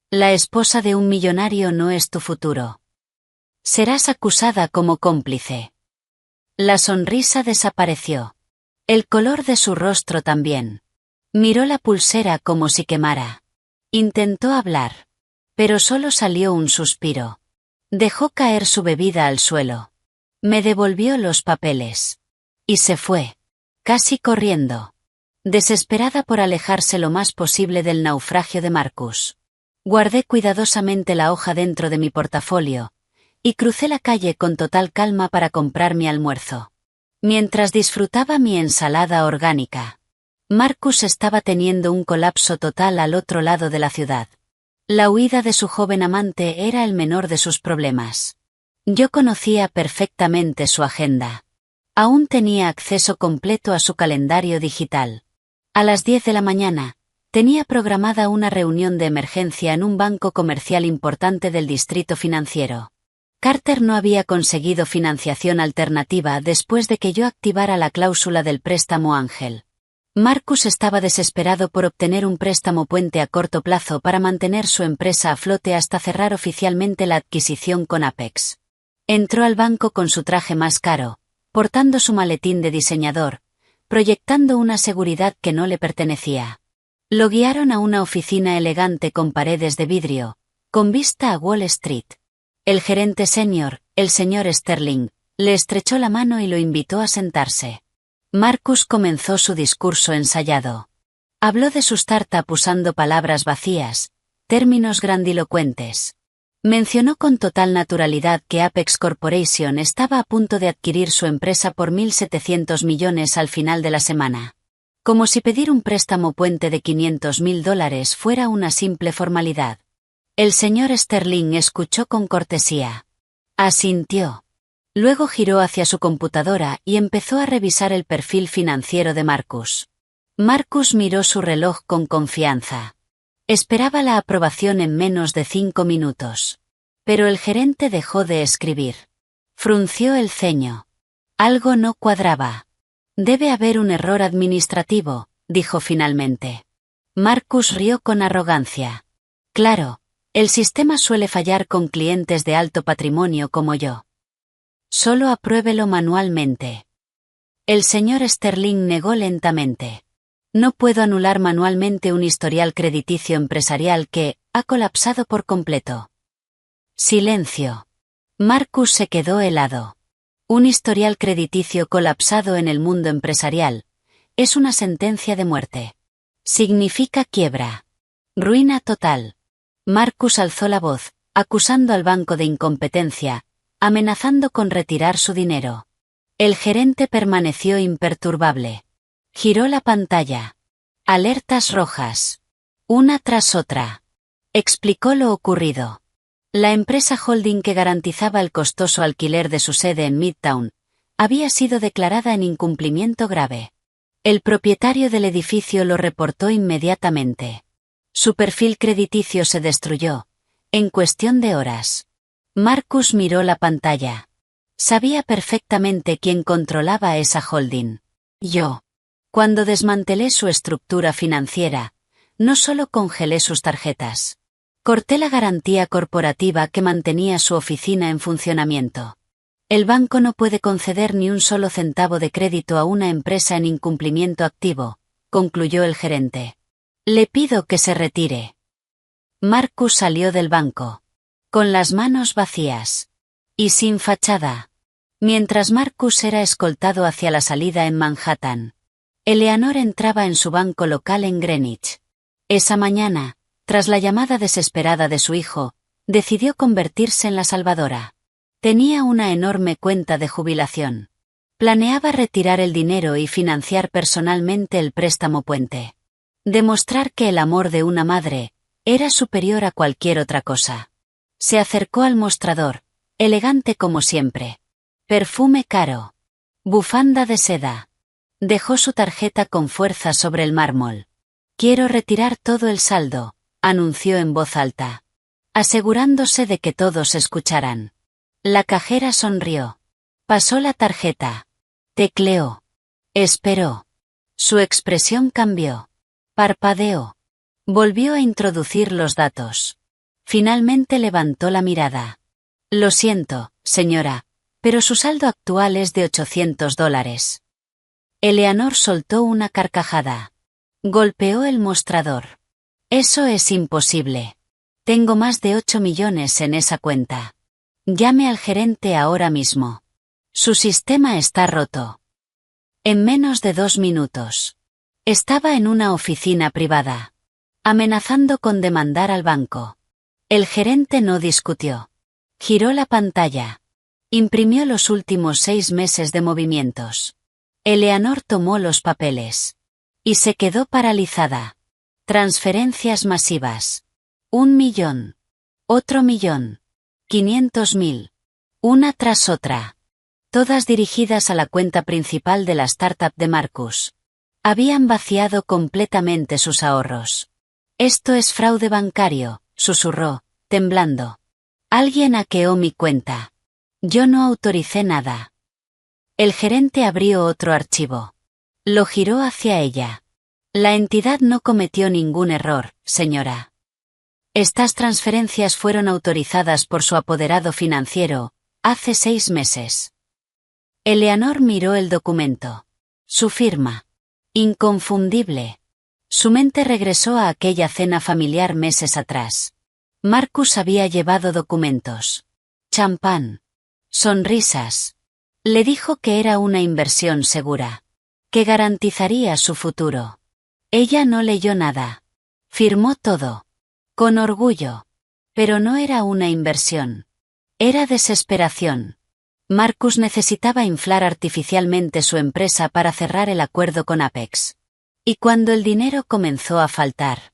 La esposa de un millonario no es tu futuro. Serás acusada como cómplice. La sonrisa desapareció. El color de su rostro también. Miró la pulsera como si quemara. Intentó hablar. Pero solo salió un suspiro. Dejó caer su bebida al suelo. Me devolvió los papeles. Y se fue. Casi corriendo. Desesperada por alejarse lo más posible del naufragio de Marcus. Guardé cuidadosamente la hoja dentro de mi portafolio, y crucé la calle con total calma para comprar mi almuerzo. Mientras disfrutaba mi ensalada orgánica, Marcus estaba teniendo un colapso total al otro lado de la ciudad. La huida de su joven amante era el menor de sus problemas. Yo conocía perfectamente su agenda. Aún tenía acceso completo a su calendario digital. A las 10 de la mañana, tenía programada una reunión de emergencia en un banco comercial importante del distrito financiero. Carter no había conseguido financiación alternativa después de que yo activara la cláusula del préstamo Ángel. Marcus estaba desesperado por obtener un préstamo puente a corto plazo para mantener su empresa a flote hasta cerrar oficialmente la adquisición con Apex. Entró al banco con su traje más caro, portando su maletín de diseñador, proyectando una seguridad que no le pertenecía. Lo guiaron a una oficina elegante con paredes de vidrio, con vista a Wall Street. El gerente senior, el señor Sterling, le estrechó la mano y lo invitó a sentarse. Marcus comenzó su discurso ensayado. Habló de su startup usando palabras vacías, términos grandilocuentes. Mencionó con total naturalidad que Apex Corporation estaba a punto de adquirir su empresa por 1.700 millones al final de la semana. Como si pedir un préstamo puente de $500.000 fuera una simple formalidad. El señor Sterling escuchó con cortesía. Asintió. Luego giró hacia su computadora y empezó a revisar el perfil financiero de Marcus. Marcus miró su reloj con confianza. Esperaba la aprobación en menos de 5 minutos. Pero el gerente dejó de escribir. Frunció el ceño. Algo no cuadraba. Debe haber un error administrativo, dijo finalmente. Marcus rió con arrogancia. Claro, el sistema suele fallar con clientes de alto patrimonio como yo. Solo apruébelo manualmente. El señor Sterling negó lentamente. No puedo anular manualmente un historial crediticio empresarial que ha colapsado por completo. Silencio. Marcus se quedó helado. Un historial crediticio colapsado en el mundo empresarial es una sentencia de muerte. Significa quiebra. Ruina total. Marcus alzó la voz, acusando al banco de incompetencia, amenazando con retirar su dinero. El gerente permaneció imperturbable. Giró la pantalla. Alertas rojas. Una tras otra. Explicó lo ocurrido. La empresa holding que garantizaba el costoso alquiler de su sede en Midtown había sido declarada en incumplimiento grave. El propietario del edificio lo reportó inmediatamente. Su perfil crediticio se destruyó, en cuestión de horas. Marcus miró la pantalla. Sabía perfectamente quién controlaba esa holding. Yo. Cuando desmantelé su estructura financiera, no solo congelé sus tarjetas. Corté la garantía corporativa que mantenía su oficina en funcionamiento. El banco no puede conceder ni un solo centavo de crédito a una empresa en incumplimiento activo, concluyó el gerente. Le pido que se retire. Marcus salió del banco. Con las manos vacías. Y sin fachada. Mientras Marcus era escoltado hacia la salida en Manhattan, Eleanor entraba en su banco local en Greenwich. Esa mañana, tras la llamada desesperada de su hijo, decidió convertirse en la salvadora. Tenía una enorme cuenta de jubilación. Planeaba retirar el dinero y financiar personalmente el préstamo puente. Demostrar que el amor de una madre era superior a cualquier otra cosa. Se acercó al mostrador, elegante como siempre. Perfume caro. Bufanda de seda. Dejó su tarjeta con fuerza sobre el mármol. Quiero retirar todo el saldo, anunció en voz alta, asegurándose de que todos escucharan. La cajera sonrió. Pasó la tarjeta. Tecleó. Esperó. Su expresión cambió. Parpadeó. Volvió a introducir los datos. Finalmente levantó la mirada. Lo siento, señora, pero su saldo actual es de $800. Eleanor soltó una carcajada. Golpeó el mostrador. Eso es imposible. Tengo más de 8 millones en esa cuenta. Llame al gerente ahora mismo. Su sistema está roto. En menos de 2 minutos. Estaba en una oficina privada, amenazando con demandar al banco. El gerente no discutió. Giró la pantalla. Imprimió los últimos 6 meses de movimientos. Eleanor tomó los papeles. Y se quedó paralizada. Transferencias masivas. 1 millón. Otro millón. 500.000. Una tras otra. Todas dirigidas a la cuenta principal de la startup de Marcus. Habían vaciado completamente sus ahorros. Esto es fraude bancario, susurró, temblando. Alguien hackeó mi cuenta. Yo no autoricé nada. El gerente abrió otro archivo. Lo giró hacia ella. La entidad no cometió ningún error, señora. Estas transferencias fueron autorizadas por su apoderado financiero, hace 6 meses. Eleanor miró el documento. Su firma. Inconfundible. Su mente regresó a aquella cena familiar meses atrás. Marcus había llevado documentos. Champán. Sonrisas. Le dijo que era una inversión segura. Que garantizaría su futuro. Ella no leyó nada. Firmó todo. Con orgullo. Pero no era una inversión. Era desesperación. Marcus necesitaba inflar artificialmente su empresa para cerrar el acuerdo con Apex. Y cuando el dinero comenzó a faltar,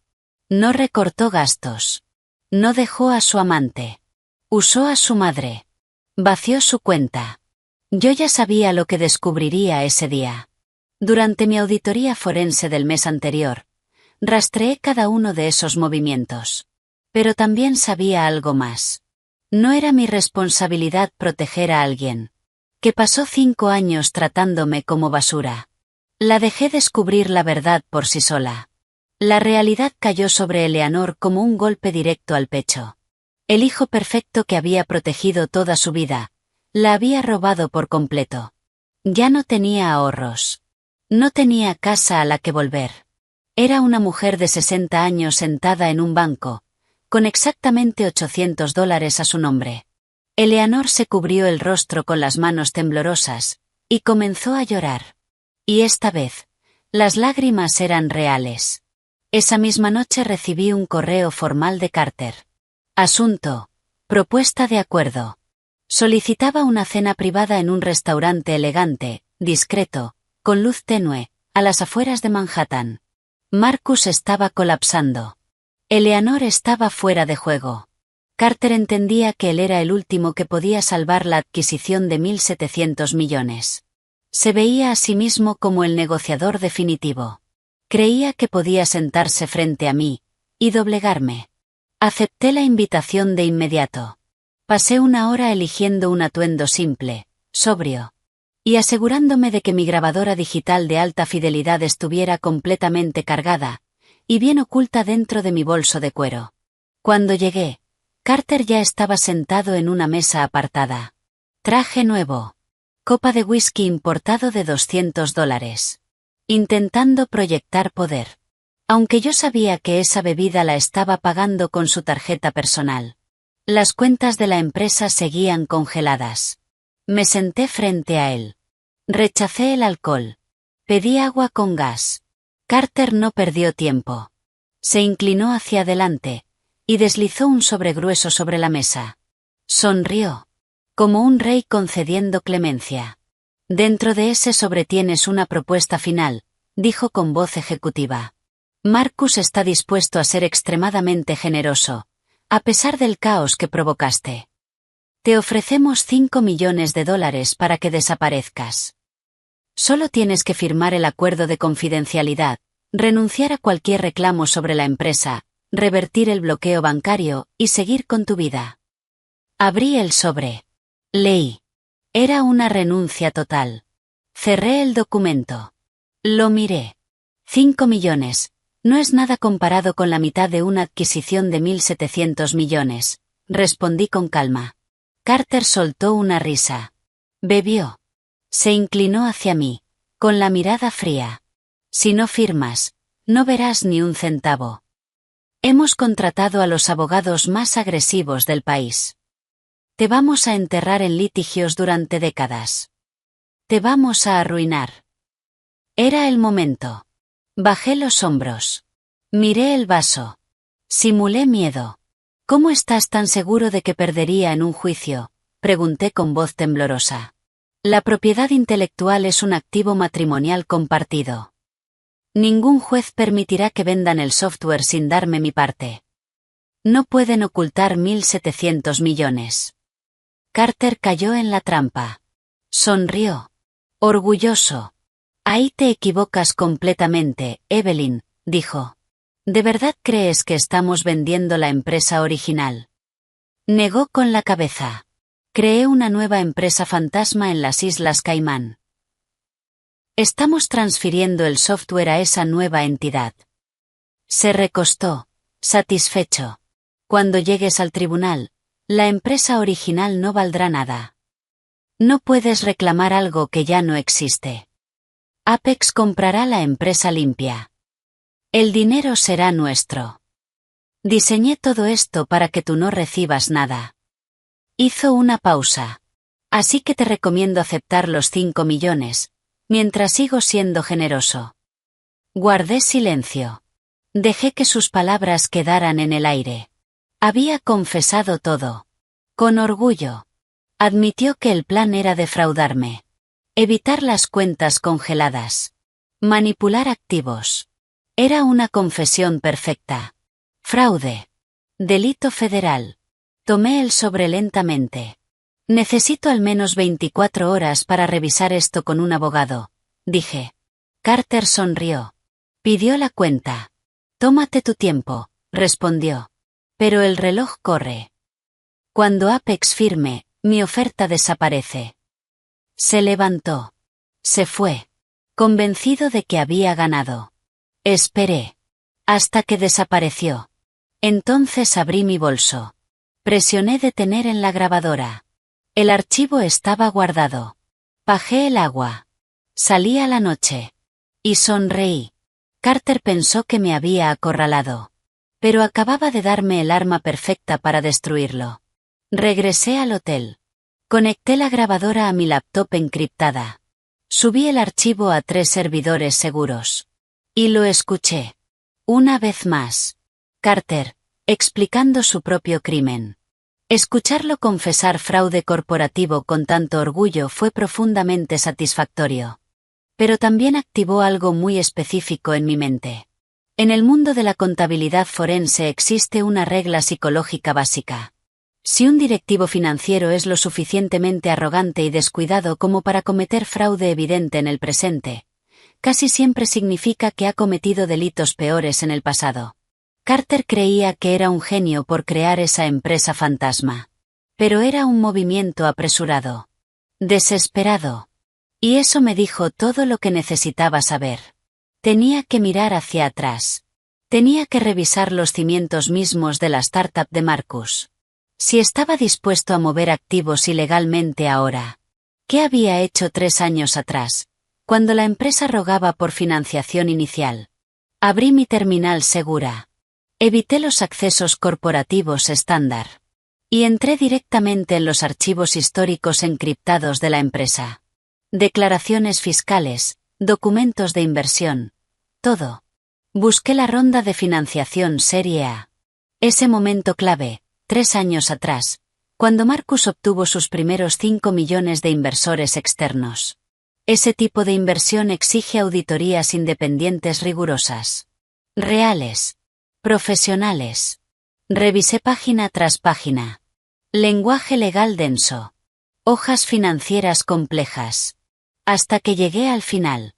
no recortó gastos. No dejó a su amante. Usó a su madre. Vació su cuenta. Yo ya sabía lo que descubriría ese día. Durante mi auditoría forense del mes anterior, rastreé cada uno de esos movimientos. Pero también sabía algo más. No era mi responsabilidad proteger a alguien que pasó 5 años tratándome como basura. La dejé descubrir la verdad por sí sola. La realidad cayó sobre Eleanor como un golpe directo al pecho. El hijo perfecto que había protegido toda su vida, la había robado por completo. Ya no tenía ahorros. No tenía casa a la que volver. Era una mujer de 60 años sentada en un banco, con exactamente $800 a su nombre. Eleanor se cubrió el rostro con las manos temblorosas, y comenzó a llorar. Y esta vez, las lágrimas eran reales. Esa misma noche recibí un correo formal de Carter. Asunto. Propuesta de acuerdo. Solicitaba una cena privada en un restaurante elegante, discreto, con luz tenue, a las afueras de Manhattan. Marcus estaba colapsando. Eleanor estaba fuera de juego. Carter entendía que él era el último que podía salvar la adquisición de 1.700 millones. Se veía a sí mismo como el negociador definitivo. Creía que podía sentarse frente a mí y doblegarme. Acepté la invitación de inmediato. Pasé 1 hora eligiendo un atuendo simple, sobrio, y asegurándome de que mi grabadora digital de alta fidelidad estuviera completamente cargada y bien oculta dentro de mi bolso de cuero. Cuando llegué, Carter ya estaba sentado en una mesa apartada. Traje nuevo. Copa de whisky importado de $200. Intentando proyectar poder. Aunque yo sabía que esa bebida la estaba pagando con su tarjeta personal. Las cuentas de la empresa seguían congeladas. Me senté frente a él. Rechacé el alcohol. Pedí agua con gas. Carter no perdió tiempo. Se inclinó hacia adelante y deslizó un sobre grueso sobre la mesa. Sonrió. Como un rey concediendo clemencia. Dentro de ese sobre tienes una propuesta final, dijo con voz ejecutiva. Marcus está dispuesto a ser extremadamente generoso, a pesar del caos que provocaste. Te ofrecemos $5 millones para que desaparezcas. Solo tienes que firmar el acuerdo de confidencialidad, renunciar a cualquier reclamo sobre la empresa, revertir el bloqueo bancario y seguir con tu vida. Abrí el sobre. Leí. Era una renuncia total. Cerré el documento. Lo miré. 5 millones. No es nada comparado con la mitad de una adquisición de 1.700 millones, respondí con calma. Carter soltó una risa. Bebió. Se inclinó hacia mí, con la mirada fría. Si no firmas, no verás ni un centavo. Hemos contratado a los abogados más agresivos del país. Te vamos a enterrar en litigios durante décadas. Te vamos a arruinar. Era el momento. Bajé los hombros. Miré el vaso. Simulé miedo. ¿Cómo estás tan seguro de que perdería en un juicio?, pregunté con voz temblorosa. La propiedad intelectual es un activo matrimonial compartido. Ningún juez permitirá que vendan el software sin darme mi parte. No pueden ocultar 1.700 millones. Carter cayó en la trampa. Sonrió. Orgulloso. Ahí te equivocas completamente, Evelyn, dijo. ¿De verdad crees que estamos vendiendo la empresa original? Negó con la cabeza. Creé una nueva empresa fantasma en las Islas Caimán. Estamos transfiriendo el software a esa nueva entidad. Se recostó, satisfecho. Cuando llegues al tribunal, la empresa original no valdrá nada. No puedes reclamar algo que ya no existe. Apex comprará la empresa limpia. El dinero será nuestro. Diseñé todo esto para que tú no recibas nada. Hizo una pausa. Así que te recomiendo aceptar los 5 millones, mientras sigo siendo generoso. Guardé silencio. Dejé que sus palabras quedaran en el aire. Había confesado todo. Con orgullo. Admitió que el plan era defraudarme. Evitar las cuentas congeladas. Manipular activos. Era una confesión perfecta. Fraude. Delito federal. Tomé el sobre lentamente. Necesito al menos 24 horas para revisar esto con un abogado, dije. Carter sonrió. Pidió la cuenta. Tómate tu tiempo, respondió. Pero el reloj corre. Cuando Apex firme, mi oferta desaparece. Se levantó. Se fue. Convencido de que había ganado. Esperé. Hasta que desapareció. Entonces abrí mi bolso. Presioné detener en la grabadora. El archivo estaba guardado. Bajé el agua. Salí a la noche. Y sonreí. Carter pensó que me había acorralado. Pero acababa de darme el arma perfecta para destruirlo. Regresé al hotel. Conecté la grabadora a mi laptop encriptada. Subí el archivo a 3 servidores seguros. Y lo escuché. Una vez más. Carter, explicando su propio crimen. Escucharlo confesar fraude corporativo con tanto orgullo fue profundamente satisfactorio. Pero también activó algo muy específico en mi mente. En el mundo de la contabilidad forense existe una regla psicológica básica. Si un directivo financiero es lo suficientemente arrogante y descuidado como para cometer fraude evidente en el presente, casi siempre significa que ha cometido delitos peores en el pasado. Carter creía que era un genio por crear esa empresa fantasma. Pero era un movimiento apresurado. Desesperado. Y eso me dijo todo lo que necesitaba saber. Tenía que mirar hacia atrás. Tenía que revisar los cimientos mismos de la startup de Marcus. Si estaba dispuesto a mover activos ilegalmente ahora. ¿Qué había hecho 3 años atrás, cuando la empresa rogaba por financiación inicial? Abrí mi terminal segura. Evité los accesos corporativos estándar. Y entré directamente en los archivos históricos encriptados de la empresa. Declaraciones fiscales, documentos de inversión. Todo. Busqué la ronda de financiación Serie A. Ese momento clave, 3 años atrás, cuando Marcus obtuvo sus primeros 5 millones de inversores externos. Ese tipo de inversión exige auditorías independientes rigurosas. Reales. Profesionales. Revisé página tras página. Lenguaje legal denso. Hojas financieras complejas. Hasta que llegué al final.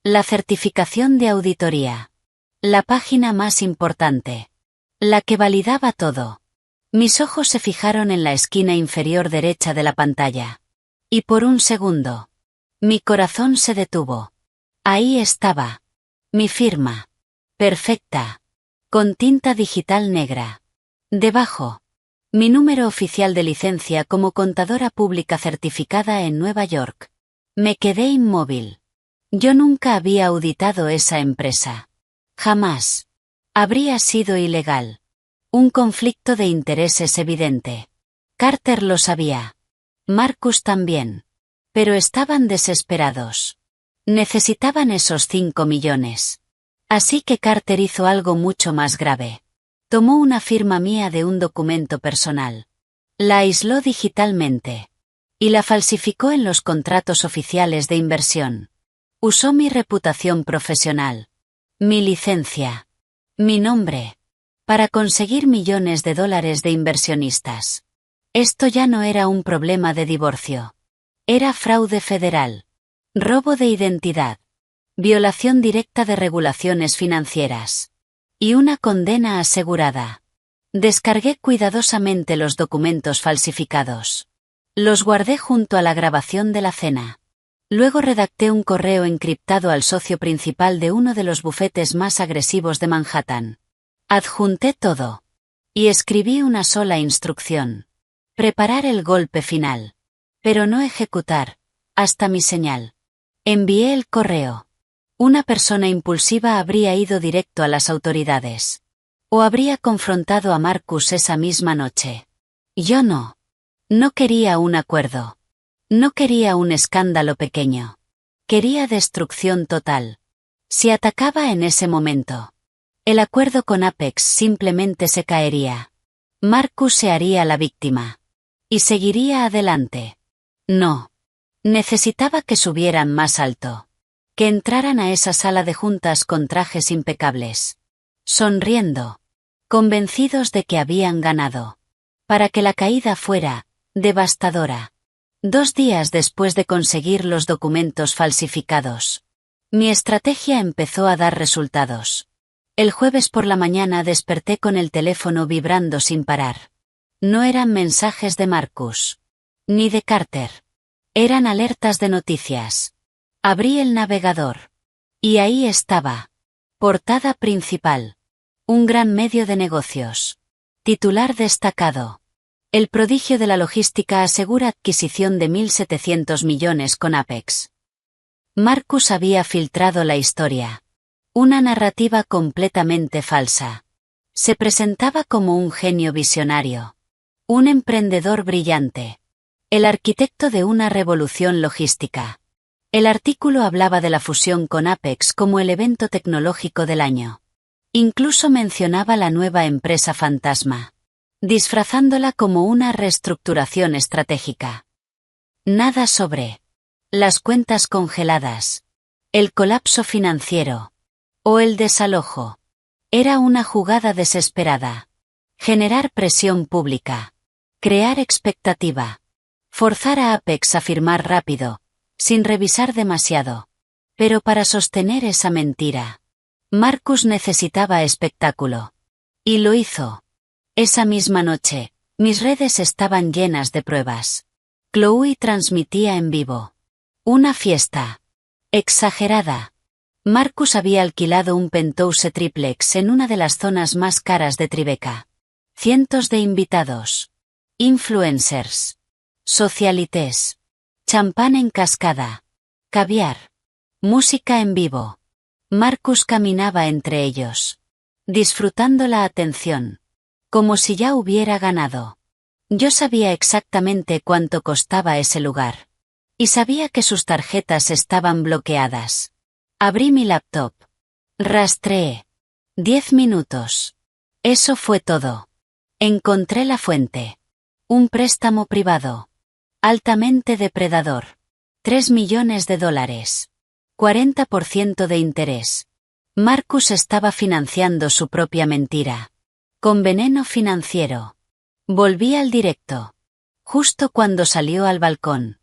La certificación de auditoría. La página más importante. La que validaba todo. Mis ojos se fijaron en la esquina inferior derecha de la pantalla. Y por un segundo. Mi corazón se detuvo. Ahí estaba. Mi firma. Perfecta. Con tinta digital negra. Debajo. Mi número oficial de licencia como contadora pública certificada en Nueva York. Me quedé inmóvil. Yo nunca había auditado esa empresa. Jamás. Habría sido ilegal. Un conflicto de intereses evidente. Carter lo sabía. Marcus también. Pero estaban desesperados. Necesitaban esos 5 millones. Así que Carter hizo algo mucho más grave. Tomó una firma mía de un documento personal. La aisló digitalmente. Y la falsificó en los contratos oficiales de inversión. Usó mi reputación profesional. Mi licencia. Mi nombre. Para conseguir millones de dólares de inversionistas. Esto ya no era un problema de divorcio. Era fraude federal. Robo de identidad. Violación directa de regulaciones financieras. Y una condena asegurada. Descargué cuidadosamente los documentos falsificados. Los guardé junto a la grabación de la cena. Luego redacté un correo encriptado al socio principal de uno de los bufetes más agresivos de Manhattan. Adjunté todo. Y escribí una sola instrucción. Preparar el golpe final. Pero no ejecutar, hasta mi señal. Envié el correo. Una persona impulsiva habría ido directo a las autoridades. O habría confrontado a Marcus esa misma noche. Yo no. No quería un acuerdo. No quería un escándalo pequeño. Quería destrucción total. Si atacaba en ese momento, el acuerdo con Apex simplemente se caería. Marcus se haría la víctima. Y seguiría adelante. No. Necesitaba que subieran más alto. Que entraran a esa sala de juntas con trajes impecables. Sonriendo. Convencidos de que habían ganado. Para que la caída fuera devastadora. 2 días después de conseguir los documentos falsificados. Mi estrategia empezó a dar resultados. El jueves por la mañana desperté con el teléfono vibrando sin parar. No eran mensajes de Marcus. Ni de Carter. Eran alertas de noticias. Abrí el navegador. Y ahí estaba. Portada principal. Un gran medio de negocios. Titular destacado. El prodigio de la logística asegura adquisición de 1.700 millones con Apex. Marcus había filtrado la historia. Una narrativa completamente falsa. Se presentaba como un genio visionario. Un emprendedor brillante. El arquitecto de una revolución logística. El artículo hablaba de la fusión con Apex como el evento tecnológico del año. Incluso mencionaba la nueva empresa fantasma. Disfrazándola como una reestructuración estratégica. Nada sobre las cuentas congeladas, el colapso financiero o el desalojo. Era una jugada desesperada. Generar presión pública. Crear expectativa. Forzar a Apex a firmar rápido, sin revisar demasiado. Pero para sostener esa mentira, Marcus necesitaba espectáculo. Y lo hizo. Esa misma noche, mis redes estaban llenas de pruebas. Chloe transmitía en vivo. Una fiesta. Exagerada. Marcus había alquilado un penthouse triplex en una de las zonas más caras de Tribeca. Cientos de invitados. Influencers. Socialites. Champán en cascada. Caviar. Música en vivo. Marcus caminaba entre ellos. Disfrutando la atención. Como si ya hubiera ganado. Yo sabía exactamente cuánto costaba ese lugar. Y sabía que sus tarjetas estaban bloqueadas. Abrí mi laptop. Rastreé. 10 minutos. Eso fue todo. Encontré la fuente. Un préstamo privado. Altamente depredador. 3 millones de dólares. 40% de interés. Marcus estaba financiando su propia mentira. Con veneno financiero. Volví al directo. Justo cuando salió al balcón.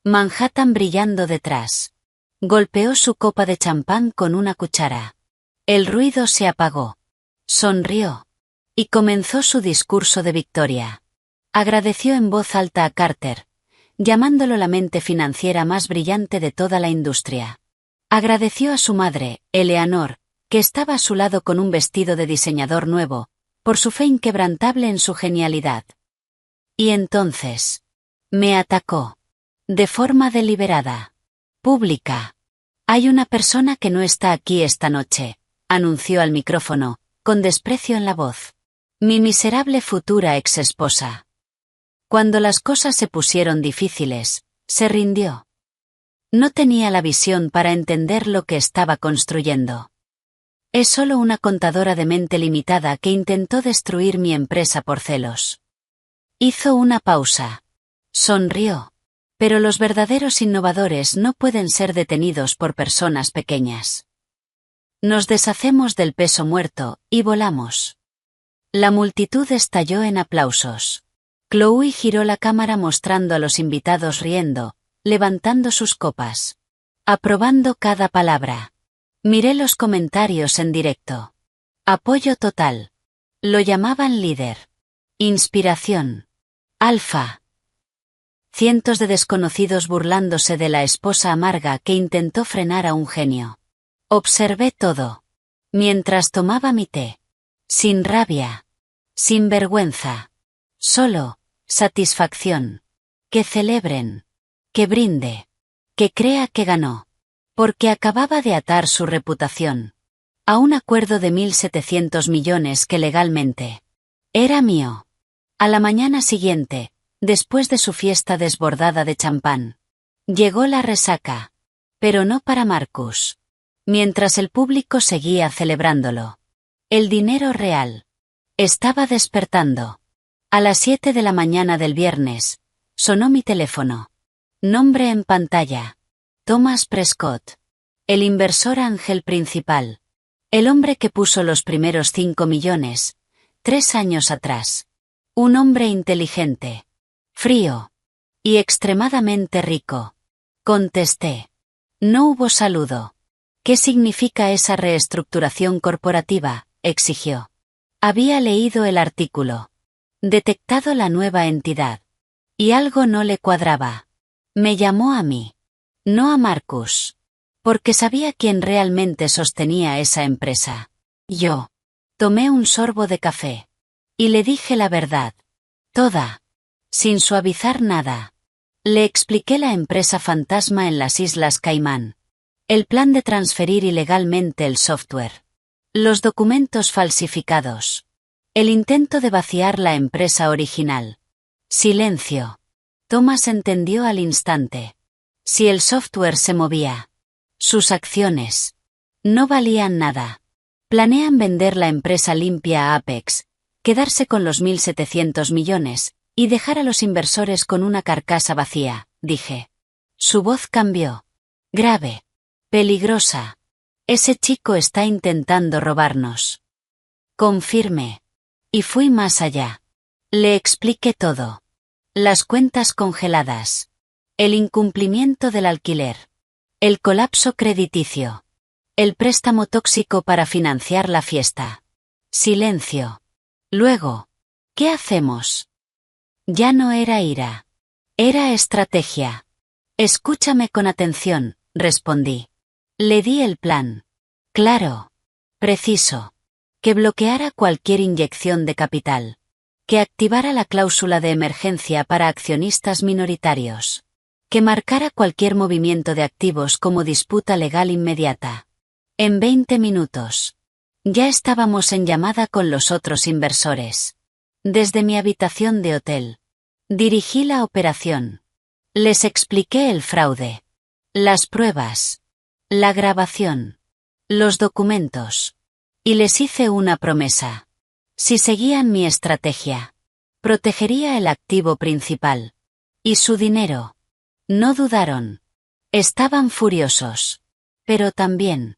Manhattan brillando detrás. Golpeó su copa de champán con una cuchara. El ruido se apagó. Sonrió. Y comenzó su discurso de victoria. Agradeció en voz alta a Carter, llamándolo la mente financiera más brillante de toda la industria. Agradeció a su madre, Eleanor, que estaba a su lado con un vestido de diseñador nuevo, por su fe inquebrantable en su genialidad. Y entonces, me atacó. De forma deliberada. Pública. Hay una persona que no está aquí esta noche, anunció al micrófono, con desprecio en la voz. Mi miserable futura ex esposa. Cuando las cosas se pusieron difíciles, se rindió. No tenía la visión para entender lo que estaba construyendo. Es solo una contadora de mente limitada que intentó destruir mi empresa por celos. Hizo una pausa. Sonrió. Pero los verdaderos innovadores no pueden ser detenidos por personas pequeñas. Nos deshacemos del peso muerto, y volamos. La multitud estalló en aplausos. Chloe giró la cámara mostrando a los invitados riendo, levantando sus copas. Aprobando cada palabra. Miré los comentarios en directo. Apoyo total. Lo llamaban líder. Inspiración. Alfa. Cientos de desconocidos burlándose de la esposa amarga que intentó frenar a un genio. Observé todo. Mientras tomaba mi té. Sin rabia. Sin vergüenza. Solo, satisfacción. Que celebren. Que brinde. Que crea que ganó. Porque acababa de atar su reputación. A un acuerdo de 1.700 millones que legalmente era mío. A la mañana siguiente, después de su fiesta desbordada de champán, llegó la resaca. Pero no para Marcus. Mientras el público seguía celebrándolo. El dinero real. Estaba despertando. A las 7 de la mañana del viernes, sonó mi teléfono. Nombre en pantalla. Thomas Prescott. El inversor ángel principal. El hombre que puso los primeros 5 millones, 3 años atrás. Un hombre inteligente. Frío. Y extremadamente rico. Contesté. No hubo saludo. ¿Qué significa esa reestructuración corporativa?, exigió. Había leído el artículo. Detectado la nueva entidad. Y algo no le cuadraba. Me llamó a mí. No a Marcus. Porque sabía quién realmente sostenía esa empresa. Yo. Tomé un sorbo de café. Y le dije la verdad. Toda. Sin suavizar nada. Le expliqué la empresa fantasma en las Islas Caimán. El plan de transferir ilegalmente el software. Los documentos falsificados. El intento de vaciar la empresa original. Silencio. Thomas entendió al instante. Si el software se movía. Sus acciones. No valían nada. Planean vender la empresa limpia a Apex, quedarse con los 1.700 millones, y dejar a los inversores con una carcasa vacía, dije. Su voz cambió. Grave. Peligrosa. Ese chico está intentando robarnos. Confirmé. Y fui más allá. Le expliqué todo. Las cuentas congeladas. El incumplimiento del alquiler. El colapso crediticio. El préstamo tóxico para financiar la fiesta. Silencio. Luego, ¿qué hacemos? Ya no era ira. Era estrategia. Escúchame con atención, respondí. Le di el plan. Claro. Preciso. Que bloqueara cualquier inyección de capital. Que activara la cláusula de emergencia para accionistas minoritarios. Que marcara cualquier movimiento de activos como disputa legal inmediata. En 20 minutos. Ya estábamos en llamada con los otros inversores. Desde mi habitación de hotel. Dirigí la operación. Les expliqué el fraude. Las pruebas. La grabación. Los documentos. Y les hice una promesa. Si seguían mi estrategia, protegería el activo principal. Y su dinero. No dudaron. Estaban furiosos. Pero también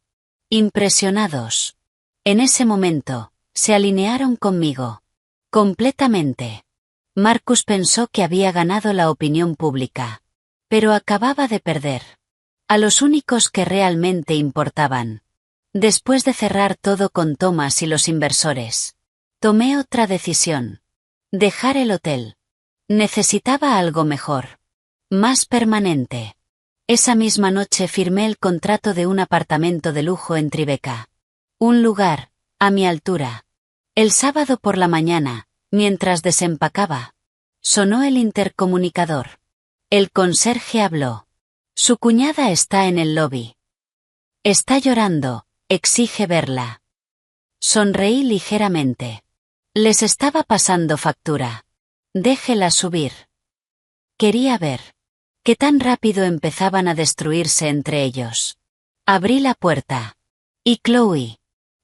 impresionados. En ese momento, se alinearon conmigo. Completamente. Marcus pensó que había ganado la opinión pública. Pero acababa de perder. A los únicos que realmente importaban. Después de cerrar todo con Thomas y los inversores, tomé otra decisión. Dejar el hotel. Necesitaba algo mejor. Más permanente. Esa misma noche firmé el contrato de un apartamento de lujo en Tribeca. Un lugar, a mi altura. El sábado por la mañana, mientras desempacaba, sonó el intercomunicador. El conserje habló. Su cuñada está en el lobby. Está llorando, exige verla. Sonreí ligeramente. Les estaba pasando factura. Déjela subir. Quería ver qué tan rápido empezaban a destruirse entre ellos. Abrí la puerta. Y Chloe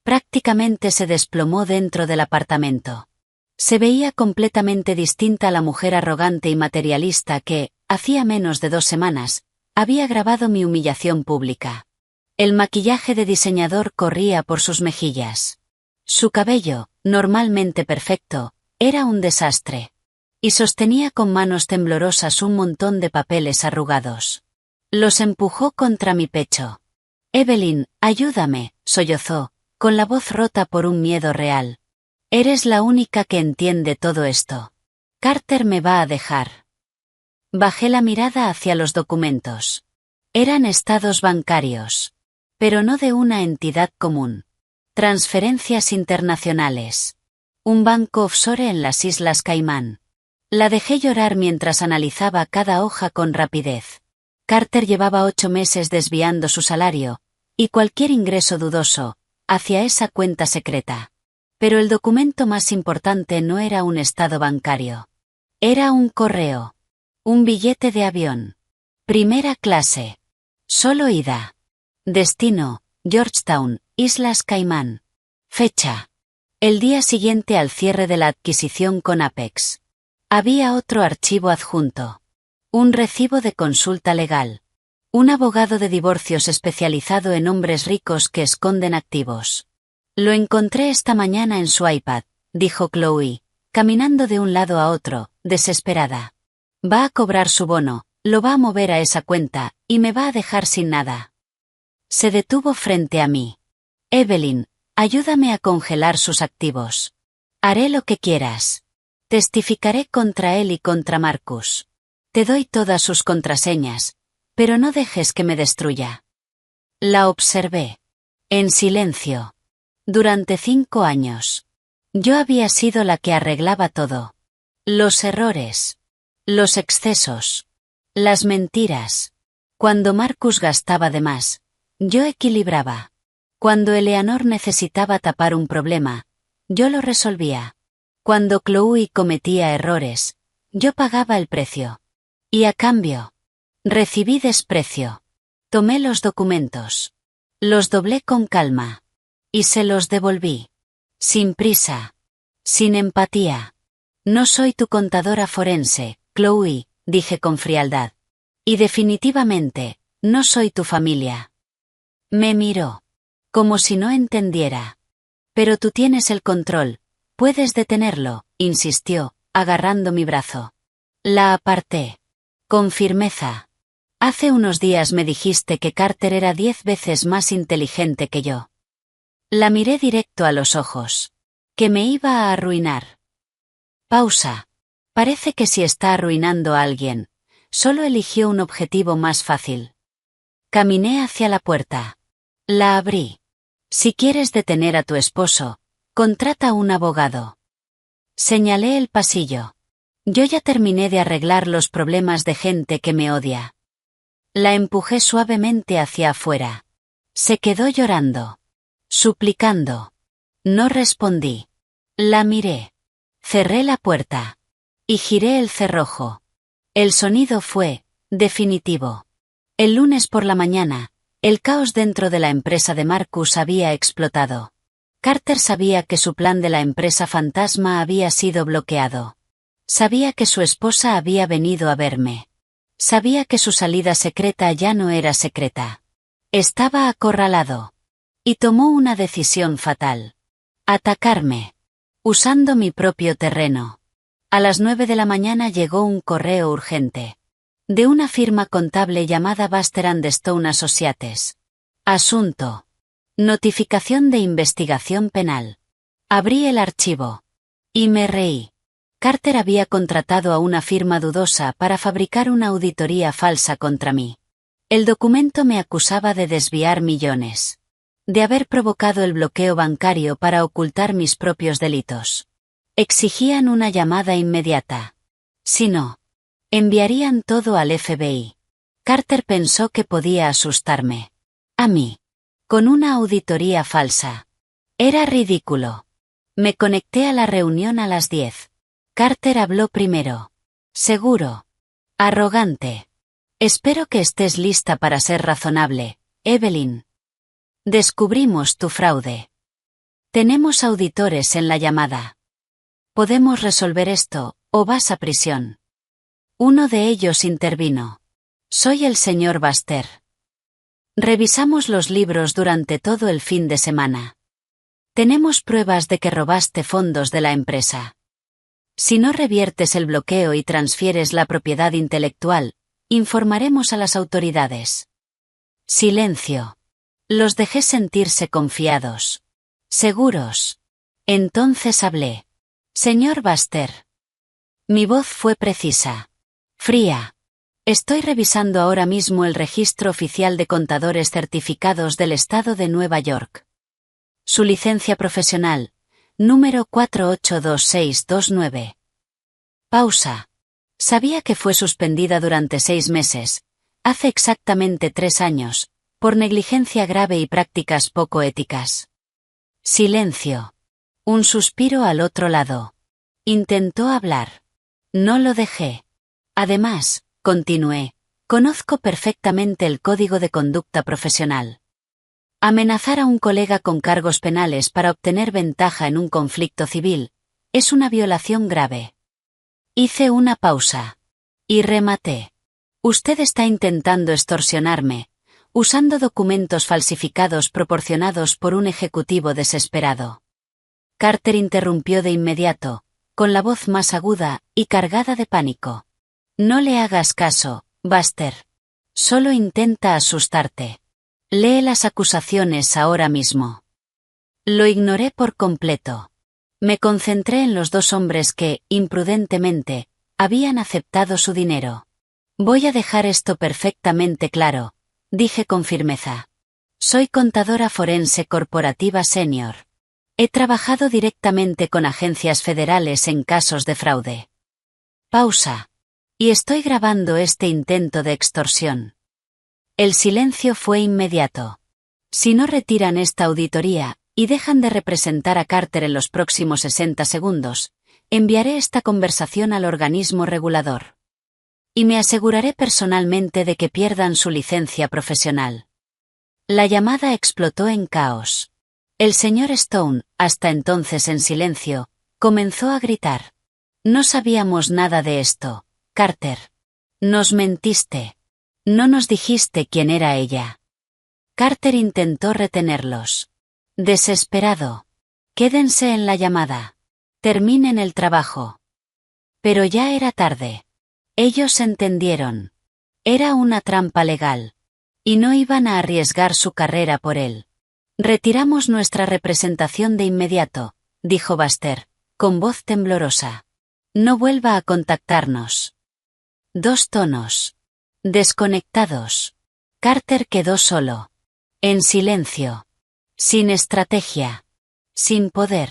prácticamente se desplomó dentro del apartamento. Se veía completamente distinta a la mujer arrogante y materialista que, hacía menos de 2 semanas, había grabado mi humillación pública. El maquillaje de diseñador corría por sus mejillas. Su cabello, normalmente perfecto, era un desastre. Y sostenía con manos temblorosas un montón de papeles arrugados. Los empujó contra mi pecho. Evelyn, ayúdame, sollozó, con la voz rota por un miedo real. Eres la única que entiende todo esto. Carter me va a dejar. Bajé la mirada hacia los documentos. Eran estados bancarios. Pero no de una entidad común. Transferencias internacionales. Un banco offshore en las Islas Caimán. La dejé llorar mientras analizaba cada hoja con rapidez. Carter llevaba 8 meses desviando su salario, y cualquier ingreso dudoso, hacia esa cuenta secreta. Pero el documento más importante no era un estado bancario. Era un correo. Un billete de avión. Primera clase. Solo ida. Destino, Georgetown, Islas Caimán. Fecha. El día siguiente al cierre de la adquisición con Apex. Había otro archivo adjunto. Un recibo de consulta legal. Un abogado de divorcios especializado en hombres ricos que esconden activos. Lo encontré esta mañana en su iPad, dijo Chloe, caminando de un lado a otro, desesperada. Va a cobrar su bono, lo va a mover a esa cuenta, y me va a dejar sin nada. Se detuvo frente a mí. Evelyn, ayúdame a congelar sus activos. Haré lo que quieras. Testificaré contra él y contra Marcus. Te doy todas sus contraseñas, pero no dejes que me destruya. La observé. En silencio. Durante 5 años. Yo había sido la que arreglaba todo. Los errores. Los excesos. Las mentiras. Cuando Marcus gastaba de más, yo equilibraba. Cuando Eleanor necesitaba tapar un problema, yo lo resolvía. Cuando Chloe cometía errores, yo pagaba el precio. Y a cambio, recibí desprecio. Tomé los documentos. Los doblé con calma. Y se los devolví. Sin prisa. Sin empatía. No soy tu contadora forense, Chloe, dije con frialdad. Y definitivamente, no soy tu familia. Me miró. Como si no entendiera. Pero tú tienes el control. Puedes detenerlo, insistió, agarrando mi brazo. La aparté. Con firmeza. Hace unos días me dijiste que Carter era 10 veces más inteligente que yo. La miré directo a los ojos. Que me iba a arruinar. Pausa. Parece que si está arruinando a alguien, solo eligió un objetivo más fácil. Caminé hacia la puerta. La abrí. Si quieres detener a tu esposo, contrata un abogado. Señalé el pasillo. Yo ya terminé de arreglar los problemas de gente que me odia. La empujé suavemente hacia afuera. Se quedó llorando. Suplicando. No respondí. La miré. Cerré la puerta. Y giré el cerrojo. El sonido fue, definitivo. El lunes por la mañana, el caos dentro de la empresa de Marcus había explotado. Carter sabía que su plan de la empresa fantasma había sido bloqueado. Sabía que su esposa había venido a verme. Sabía que su salida secreta ya no era secreta. Estaba acorralado. Y tomó una decisión fatal. Atacarme. Usando mi propio terreno. A las 9 de la mañana llegó un correo urgente. De una firma contable llamada Buster and Stone Associates. Asunto. Notificación de investigación penal. Abrí el archivo. Y me reí. Carter había contratado a una firma dudosa para fabricar una auditoría falsa contra mí. El documento me acusaba de desviar millones. De haber provocado el bloqueo bancario para ocultar mis propios delitos. Exigían una llamada inmediata. Si no, enviarían todo al FBI. Carter pensó que podía asustarme. A mí. Con una auditoría falsa. Era ridículo. Me conecté a la reunión a las 10. Carter habló primero. Seguro. Arrogante. Espero que estés lista para ser razonable, Evelyn. Descubrimos tu fraude. Tenemos auditores en la llamada. Podemos resolver esto, o vas a prisión. Uno de ellos intervino. Soy el señor Baxter. Revisamos los libros durante todo el fin de semana. Tenemos pruebas de que robaste fondos de la empresa. Si no reviertes el bloqueo y transfieres la propiedad intelectual, informaremos a las autoridades. Silencio. Los dejé sentirse confiados. Seguros. Entonces hablé. Señor Baxter. Mi voz fue precisa. Fría. Estoy revisando ahora mismo el registro oficial de contadores certificados del estado de Nueva York. Su licencia profesional, número 482629. Pausa. Sabía que fue suspendida durante 6 meses, hace exactamente 3 años, por negligencia grave y prácticas poco éticas. Silencio. Un suspiro al otro lado. Intentó hablar. No lo dejé. Además, continué, conozco perfectamente el código de conducta profesional. Amenazar a un colega con cargos penales para obtener ventaja en un conflicto civil es una violación grave. Hice una pausa. Y rematé. Usted está intentando extorsionarme, usando documentos falsificados proporcionados por un ejecutivo desesperado. Carter interrumpió de inmediato, con la voz más aguda y cargada de pánico. No le hagas caso, Baxter. Solo intenta asustarte. Lee las acusaciones ahora mismo. Lo ignoré por completo. Me concentré en los 2 hombres que, imprudentemente, habían aceptado su dinero. Voy a dejar esto perfectamente claro, dije con firmeza. Soy contadora forense corporativa senior. He trabajado directamente con agencias federales en casos de fraude. Pausa. Y estoy grabando este intento de extorsión. El silencio fue inmediato. Si no retiran esta auditoría y dejan de representar a Carter en los próximos 60 segundos, enviaré esta conversación al organismo regulador. Y me aseguraré personalmente de que pierdan su licencia profesional. La llamada explotó en caos. El señor Stone, hasta entonces en silencio, comenzó a gritar. No sabíamos nada de esto, Carter. Nos mentiste. No nos dijiste quién era ella. Carter intentó retenerlos. Desesperado. Quédense en la llamada. Terminen el trabajo. Pero ya era tarde. Ellos entendieron. Era una trampa legal. Y no iban a arriesgar su carrera por él. Retiramos nuestra representación de inmediato, dijo Baxter, con voz temblorosa. No vuelva a contactarnos. 2 tonos. Desconectados. Carter quedó solo. En silencio. Sin estrategia. Sin poder.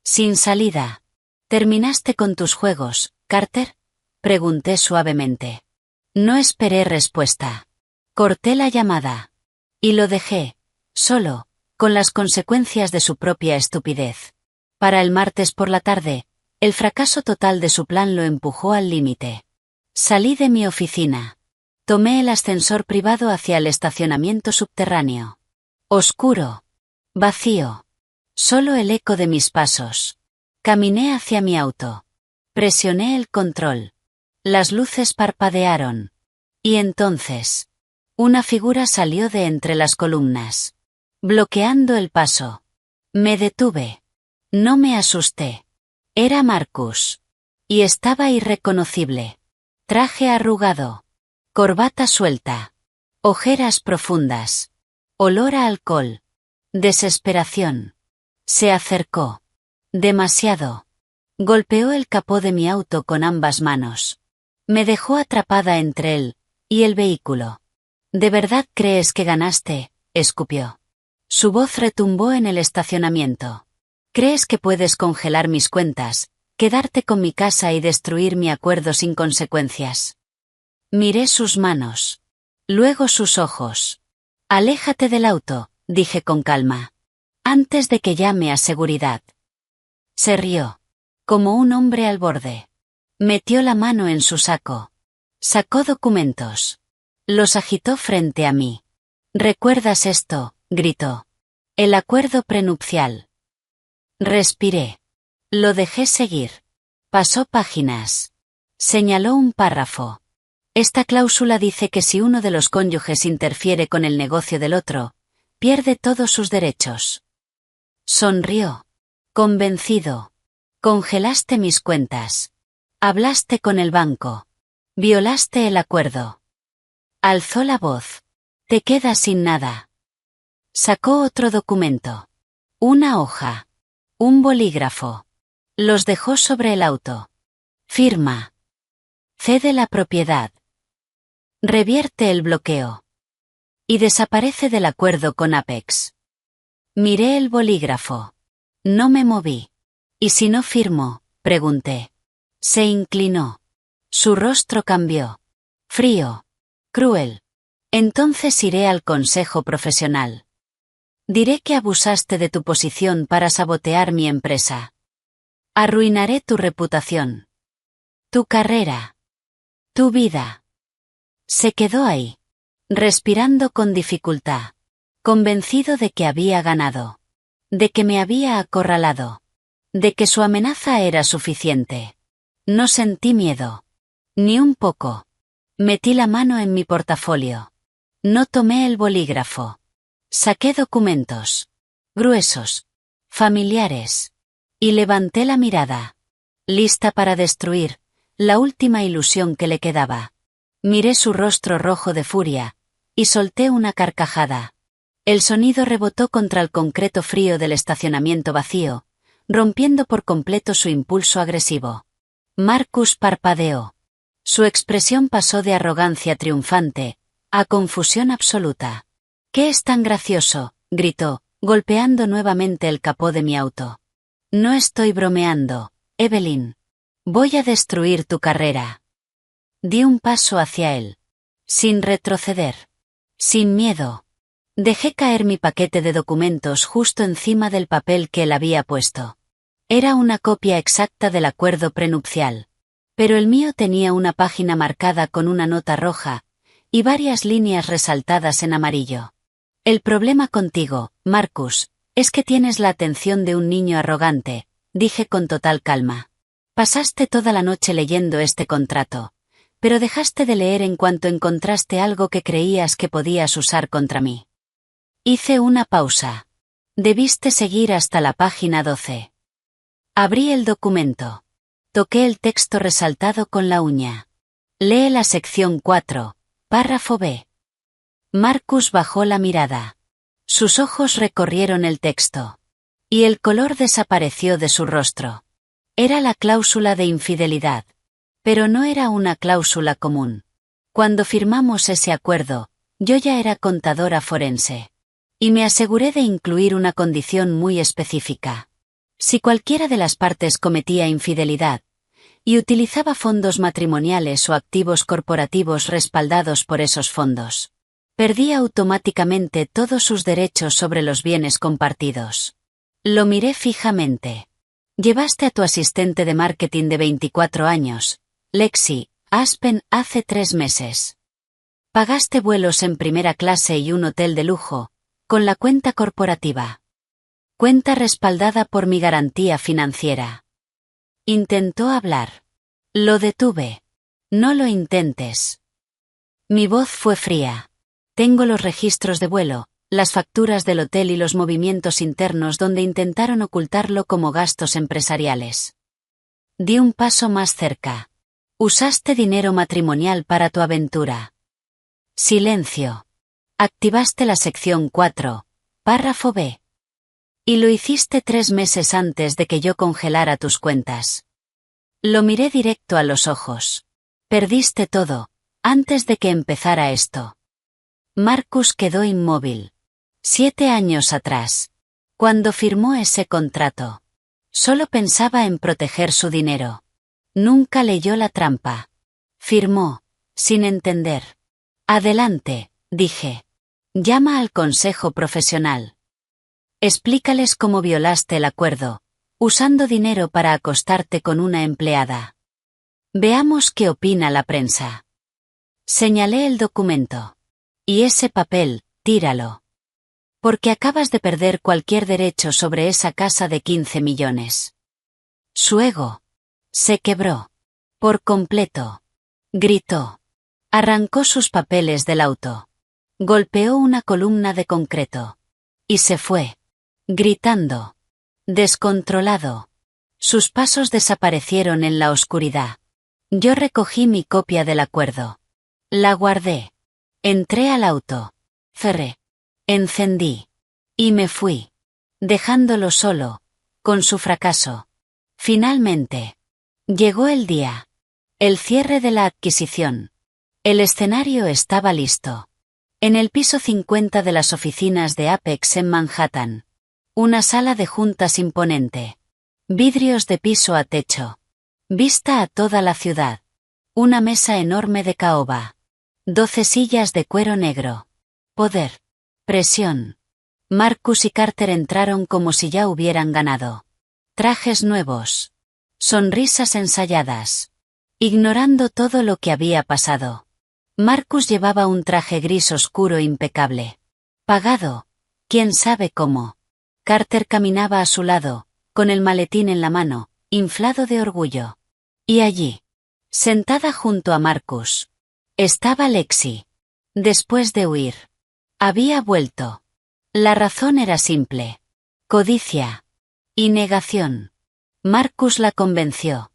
Sin salida. ¿Terminaste con tus juegos, Carter? Pregunté suavemente. No esperé respuesta. Corté la llamada. Y lo dejé, solo, con las consecuencias de su propia estupidez. Para el martes por la tarde, el fracaso total de su plan lo empujó al límite. Salí de mi oficina. Tomé el ascensor privado hacia el estacionamiento subterráneo. Oscuro. Vacío. Solo el eco de mis pasos. Caminé hacia mi auto. Presioné el control. Las luces parpadearon. Y entonces, una figura salió de entre las columnas, bloqueando el paso. Me detuve. No me asusté. Era Marcus. Y estaba irreconocible. Traje arrugado. Corbata suelta. Ojeras profundas. Olor a alcohol. Desesperación. Se acercó. Demasiado. Golpeó el capó de mi auto con ambas manos. Me dejó atrapada entre él y el vehículo. ¿De verdad crees que ganaste?, escupió. Su voz retumbó en el estacionamiento. ¿Crees que puedes congelar mis cuentas, quedarte con mi casa y destruir mi acuerdo sin consecuencias? Miré sus manos. Luego sus ojos. Aléjate del auto, dije con calma. Antes de que llame a seguridad. Se rió. como un hombre al borde. Metió la mano en su saco. Sacó documentos. Los agitó frente a mí. ¿Recuerdas esto?, gritó. El acuerdo prenupcial. Respiré. Lo dejé seguir. Pasó páginas. Señaló un párrafo. Esta cláusula dice que si uno de los cónyuges interfiere con el negocio del otro, pierde todos sus derechos. Sonrió. Convencido. Congelaste mis cuentas. Hablaste con el banco. Violaste el acuerdo. Alzó la voz. Te quedas sin nada. Sacó otro documento. Una hoja. Un bolígrafo. Los dejó sobre el auto. Firma. Cede la propiedad. Revierte el bloqueo. Y desaparece del acuerdo con Apex. Miré el bolígrafo. No me moví. ¿Y si no firmo?, pregunté. Se inclinó. Su rostro cambió. Frío. Cruel. Entonces iré al consejo profesional. Diré que abusaste de tu posición para sabotear mi empresa. Arruinaré tu reputación. Tu carrera. Tu vida. Se quedó ahí, respirando con dificultad, convencido de que había ganado, de que me había acorralado, de que su amenaza era suficiente. No sentí miedo. Ni un poco. Metí la mano en mi portafolio. No tomé el bolígrafo. Saqué documentos. Gruesos. Familiares. Y levanté la mirada. Lista para destruir la última ilusión que le quedaba. Miré su rostro rojo de furia, y solté una carcajada. El sonido rebotó contra el concreto frío del estacionamiento vacío, rompiendo por completo su impulso agresivo. Marcus parpadeó. Su expresión pasó de arrogancia triunfante a confusión absoluta. «¿Qué es tan gracioso?», gritó, golpeando nuevamente el capó de mi auto. «No estoy bromeando, Evelyn. Voy a destruir tu carrera». Di un paso hacia él. Sin retroceder. Sin miedo. Dejé caer mi paquete de documentos justo encima del papel que él había puesto. Era una copia exacta del acuerdo prenupcial. Pero el mío tenía una página marcada con una nota roja, y varias líneas resaltadas en amarillo. «El problema contigo, Marcus, es que tienes la atención de un niño arrogante», dije con total calma. «Pasaste toda la noche leyendo este contrato, pero dejaste de leer en cuanto encontraste algo que creías que podías usar contra mí». Hice una pausa. Debiste seguir hasta la página 12. Abrí el documento. Toqué el texto resaltado con la uña. Lee la sección 4, párrafo B. Marcus bajó la mirada. Sus ojos recorrieron el texto. Y el color desapareció de su rostro. Era la cláusula de infidelidad. Pero no era una cláusula común. Cuando firmamos ese acuerdo, yo ya era contadora forense. Y me aseguré de incluir una condición muy específica. Si cualquiera de las partes cometía infidelidad, y utilizaba fondos matrimoniales o activos corporativos respaldados por esos fondos, perdía automáticamente todos sus derechos sobre los bienes compartidos. Lo miré fijamente. Llevaste a tu asistente de marketing de 24 años, Lexi Aspen, hace 3 meses. Pagaste vuelos en primera clase y un hotel de lujo, con la cuenta corporativa. Cuenta respaldada por mi garantía financiera. Intentó hablar. Lo detuve. No lo intentes. Mi voz fue fría. Tengo los registros de vuelo, las facturas del hotel y los movimientos internos donde intentaron ocultarlo como gastos empresariales. Di un paso más cerca. Usaste dinero matrimonial para tu aventura. Silencio. Activaste la sección 4, párrafo B. Y lo hiciste 3 meses antes de que yo congelara tus cuentas. Lo miré directo a los ojos. Perdiste todo, antes de que empezara esto. Marcus quedó inmóvil. 7 años atrás. Cuando firmó ese contrato. Solo pensaba en proteger su dinero. Nunca leyó la trampa. Firmó, sin entender. Adelante, dije. Llama al consejo profesional. Explícales cómo violaste el acuerdo. usando dinero para acostarte con una empleada. Veamos qué opina la prensa. Señalé el documento. Y ese papel, tíralo. Porque acabas de perder cualquier derecho sobre esa casa de 15 millones. Su ego se quebró. Por completo. Gritó. Arrancó sus papeles del auto. Golpeó una columna de concreto. Y se fue. Gritando. Descontrolado. Sus pasos desaparecieron en la oscuridad. Yo recogí mi copia del acuerdo. La guardé. Entré al auto. Cerré. Encendí. Y me fui. Dejándolo solo, con su fracaso. Finalmente. Llegó el día. El cierre de la adquisición. El escenario estaba listo. En el piso 50 de las oficinas de Apex en Manhattan. Una sala de juntas imponente. Vidrios de piso a techo. Vista a toda la ciudad. Una mesa enorme de caoba. 12 sillas de cuero negro. Poder. Presión. Marcus y Carter entraron como si ya hubieran ganado. Trajes nuevos. Sonrisas ensayadas. Ignorando todo lo que había pasado. Marcus llevaba un traje gris oscuro impecable. Pagado. Quién sabe cómo. Carter caminaba a su lado, con el maletín en la mano, inflado de orgullo. Y allí, sentada junto a Marcus, estaba Lexi. Después de huir. Había vuelto. La razón era simple. Codicia. Y negación. Marcus la convenció.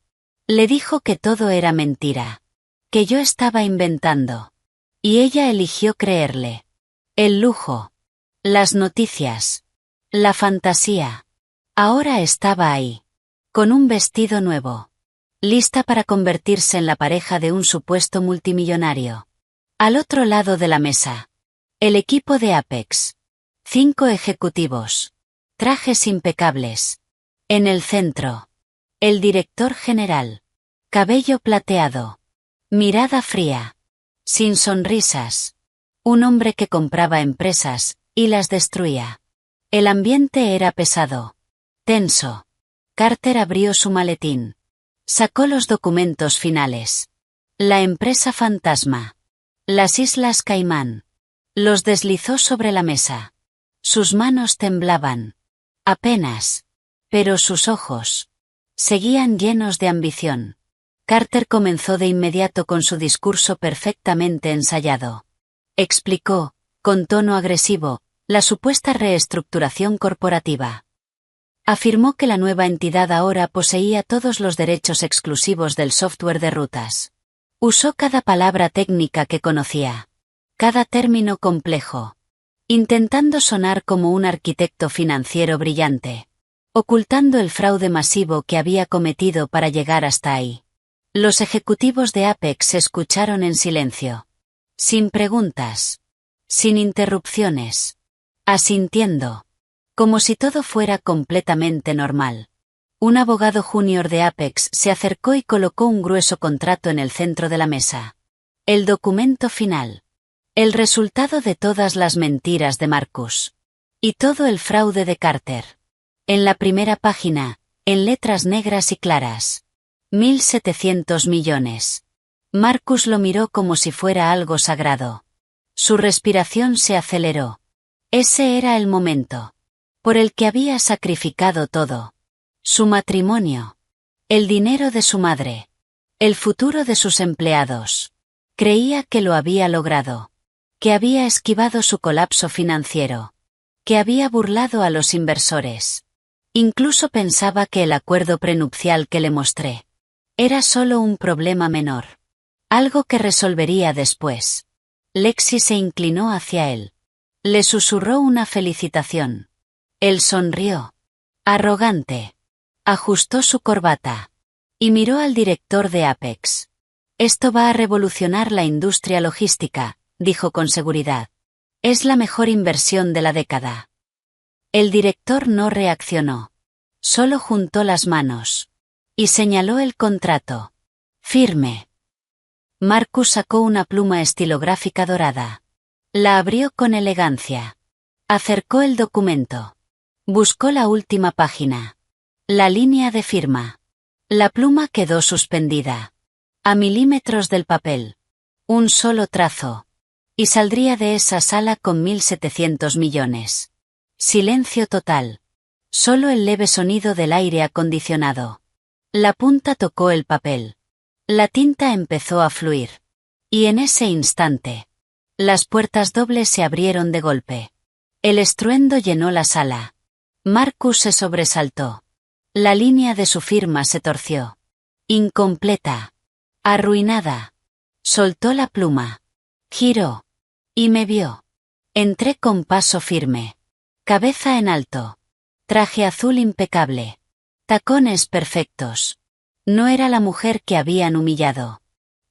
Le dijo que todo era mentira. Que yo estaba inventando. Y ella eligió creerle. El lujo. Las noticias. La fantasía. Ahora estaba ahí. Con un vestido nuevo. Lista para convertirse en la pareja de un supuesto multimillonario. Al otro lado de la mesa. El equipo de Apex. 5 ejecutivos. Trajes impecables. En el centro. El director general. Cabello plateado. Mirada fría. Sin sonrisas. Un hombre que compraba empresas, y las destruía. El ambiente era pesado. Tenso. Carter abrió su maletín. Sacó los documentos finales. La empresa fantasma. Las Islas Caimán. Los deslizó sobre la mesa. Sus manos temblaban. Apenas. Pero sus ojos. Seguían llenos de ambición. Carter comenzó de inmediato con su discurso perfectamente ensayado. Explicó, con tono agresivo, la supuesta reestructuración corporativa. Afirmó que la nueva entidad ahora poseía todos los derechos exclusivos del software de rutas. Usó cada palabra técnica que conocía. Cada término complejo. Intentando sonar como un arquitecto financiero brillante. Ocultando el fraude masivo que había cometido para llegar hasta ahí. Los ejecutivos de Apex escucharon en silencio. Sin preguntas. Sin interrupciones. Asintiendo. Como si todo fuera completamente normal. Un abogado junior de Apex se acercó y colocó un grueso contrato en el centro de la mesa. El documento final. El resultado de todas las mentiras de Marcus. Y todo el fraude de Carter. En la primera página, en letras negras y claras. 1.700 millones. Marcus lo miró como si fuera algo sagrado. Su respiración se aceleró. Ese era el momento. Por el que había sacrificado todo. Su matrimonio. El dinero de su madre. El futuro de sus empleados. Creía que lo había logrado. Que había esquivado su colapso financiero. Que había burlado a los inversores. Incluso pensaba que el acuerdo prenupcial que le mostré era solo un problema menor. Algo que resolvería después. Lexi se inclinó hacia él. Le susurró una felicitación. Él sonrió. Arrogante. Ajustó su corbata. Y miró al director de Apex. Esto va a revolucionar la industria logística, dijo con seguridad. Es la mejor inversión de la década. El director no reaccionó. Solo juntó las manos. Y señaló el contrato. Firme. Marcus sacó una pluma estilográfica dorada. La abrió con elegancia. Acercó el documento. Buscó la última página. La línea de firma. La pluma quedó suspendida. A milímetros del papel. Un solo trazo. Y saldría de esa sala con 1.700 millones. Silencio total. Solo el leve sonido del aire acondicionado. La punta tocó el papel. La tinta empezó a fluir. Y en ese instante, las puertas dobles se abrieron de golpe. El estruendo llenó la sala. Marcus se sobresaltó. La línea de su firma se torció. Incompleta. Arruinada. Soltó la pluma. Giró. Y me vio. Entré con paso firme. Cabeza en alto. Traje azul impecable. Tacones perfectos. No era la mujer que habían humillado.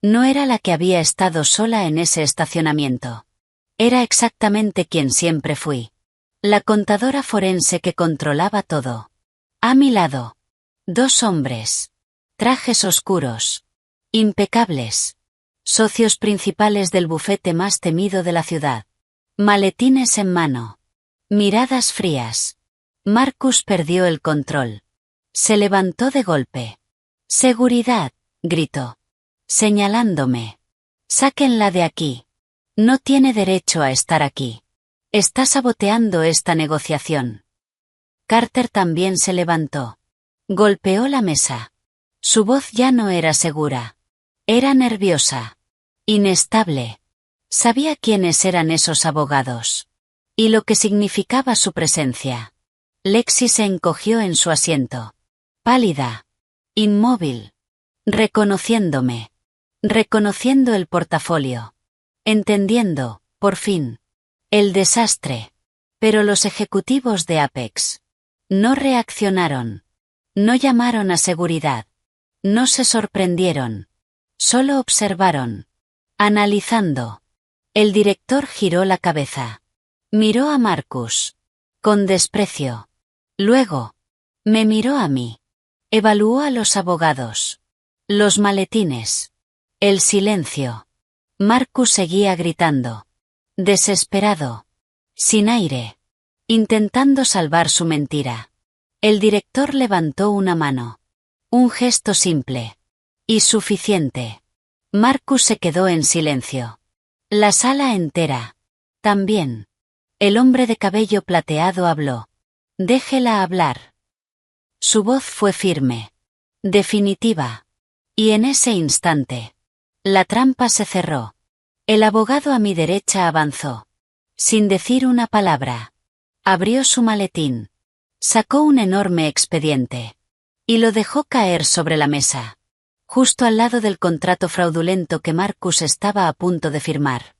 No era la que había estado sola en ese estacionamiento. Era exactamente quien siempre fui. La contadora forense que controlaba todo. A mi lado. 2 hombres. Trajes oscuros. Impecables. Socios principales del bufete más temido de la ciudad. Maletines en mano. Miradas frías. Marcus perdió el control. Se levantó de golpe. «Seguridad», gritó. Señalándome. «Sáquenla de aquí. No tiene derecho a estar aquí. Está saboteando esta negociación». Carter también se levantó. Golpeó la mesa. Su voz ya no era segura. Era nerviosa. Inestable. Sabía quiénes eran esos abogados. Y lo que significaba su presencia. Lexi se encogió en su asiento. Pálida. Inmóvil. Reconociéndome. Reconociendo el portafolio. Entendiendo, por fin. El desastre. Pero los ejecutivos de Apex. No reaccionaron. No llamaron a seguridad. No se sorprendieron. Solo observaron. Analizando. El director giró la cabeza. Miró a Marcus. Con desprecio. Luego. Me miró a mí. Evaluó a los abogados. Los maletines. El silencio. Marcus seguía gritando. Desesperado. Sin aire. Intentando salvar su mentira. El director levantó una mano. Un gesto simple. Y suficiente. Marcus se quedó en silencio. La sala entera. También. El hombre de cabello plateado habló. Déjela hablar. Su voz fue firme. Definitiva. Y en ese instante. La trampa se cerró. El abogado a mi derecha avanzó. Sin decir una palabra. Abrió su maletín. Sacó un enorme expediente. Y lo dejó caer sobre la mesa. Justo al lado del contrato fraudulento que Marcus estaba a punto de firmar.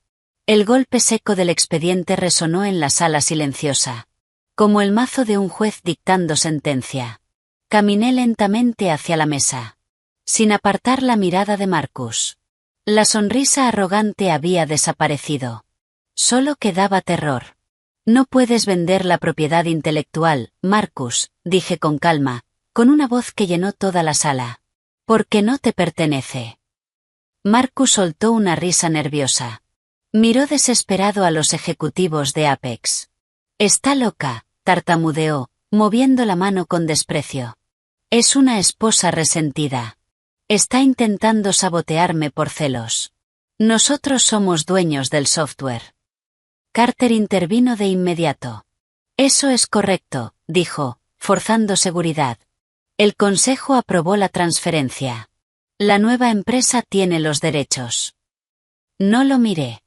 El golpe seco del expediente resonó en la sala silenciosa. Como el mazo de un juez dictando sentencia. Caminé lentamente hacia la mesa. Sin apartar la mirada de Marcus. La sonrisa arrogante había desaparecido. Solo quedaba terror. No puedes vender la propiedad intelectual, Marcus, dije con calma, con una voz que llenó toda la sala. Porque no te pertenece. Marcus soltó una risa nerviosa. Miró desesperado a los ejecutivos de Apex. Está loca, tartamudeó, moviendo la mano con desprecio. Es una esposa resentida. Está intentando sabotearme por celos. Nosotros somos dueños del software. Carter intervino de inmediato. Eso es correcto, dijo, forzando seguridad. El consejo aprobó la transferencia. La nueva empresa tiene los derechos. No lo miré.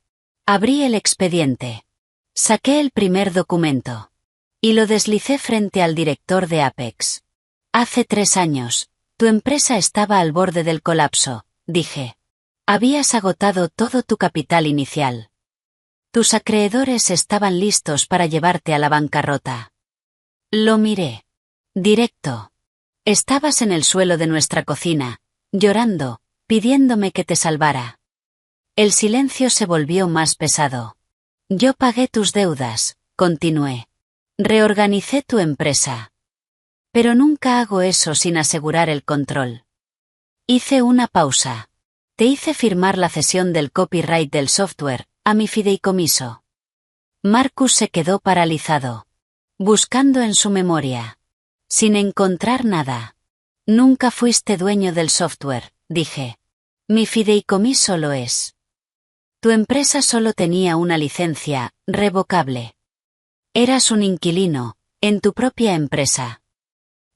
Abrí el expediente. Saqué el primer documento. Y lo deslicé frente al director de Apex. Hace 3 años, tu empresa estaba al borde del colapso, dije. Habías agotado todo tu capital inicial. Tus acreedores estaban listos para llevarte a la bancarrota. Lo miré. Directo. Estabas en el suelo de nuestra cocina, llorando, pidiéndome que te salvara. El silencio se volvió más pesado. Yo pagué tus deudas, continué. Reorganicé tu empresa. Pero nunca hago eso sin asegurar el control. Hice una pausa. Te hice firmar la cesión del copyright del software, a mi fideicomiso. Marcus se quedó paralizado. Buscando en su memoria. Sin encontrar nada. Nunca fuiste dueño del software, dije. Mi fideicomiso lo es. Tu empresa solo tenía una licencia, revocable. Eras un inquilino, en tu propia empresa.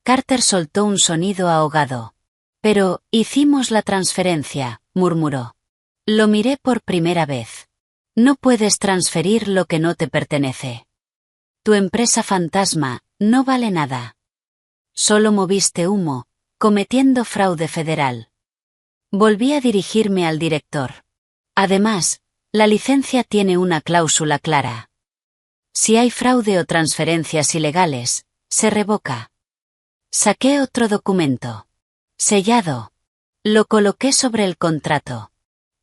Carter soltó un sonido ahogado. Pero, hicimos la transferencia, murmuró. Lo miré por primera vez. No puedes transferir lo que no te pertenece. Tu empresa fantasma, no vale nada. Solo moviste humo, cometiendo fraude federal. Volví a dirigirme al director. Además, la licencia tiene una cláusula clara. Si hay fraude o transferencias ilegales, se revoca. Saqué otro documento. Sellado. Lo coloqué sobre el contrato.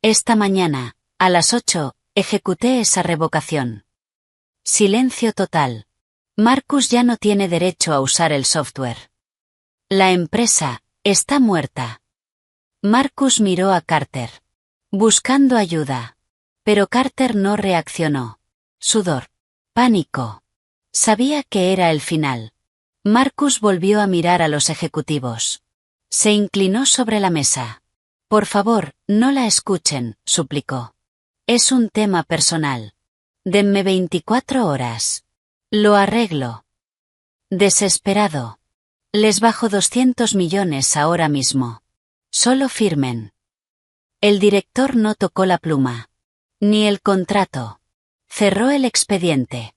Esta mañana, a las 8, ejecuté esa revocación. Silencio total. Marcus ya no tiene derecho a usar el software. La empresa está muerta. Marcus miró a Carter, buscando ayuda. Pero Carter no reaccionó. Sudor. Pánico. Sabía que era el final. Marcus volvió a mirar a los ejecutivos. Se inclinó sobre la mesa. Por favor, no la escuchen, suplicó. Es un tema personal. Denme 24 horas. Lo arreglo. Desesperado. Les bajo 200 millones ahora mismo. Solo firmen. El director no tocó la pluma. Ni el contrato. Cerró el expediente.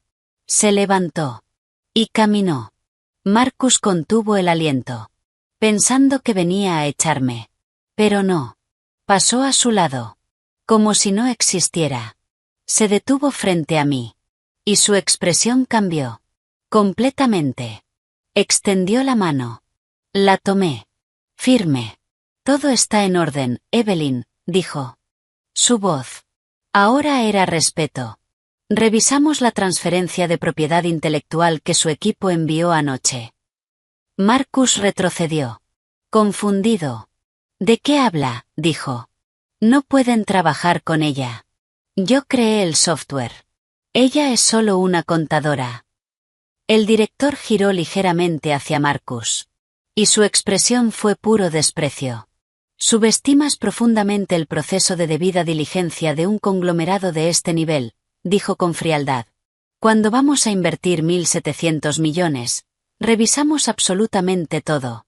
Se levantó. Y caminó. Marcus contuvo el aliento. Pensando que venía a echarme. Pero no. Pasó a su lado. Como si no existiera. Se detuvo frente a mí. Y su expresión cambió. Completamente. Extendió la mano. La tomé. Firme. Todo está en orden, Evelyn, dijo. Su voz. Ahora era respeto. Revisamos la transferencia de propiedad intelectual que su equipo envió anoche. Marcus retrocedió. Confundido. ¿De qué habla?, dijo. No pueden trabajar con ella. Yo creé el software. Ella es solo una contadora. El director giró ligeramente hacia Marcus. Y su expresión fue puro desprecio. Subestimas profundamente el proceso de debida diligencia de un conglomerado de este nivel, dijo con frialdad. Cuando vamos a invertir 1.700 millones, revisamos absolutamente todo.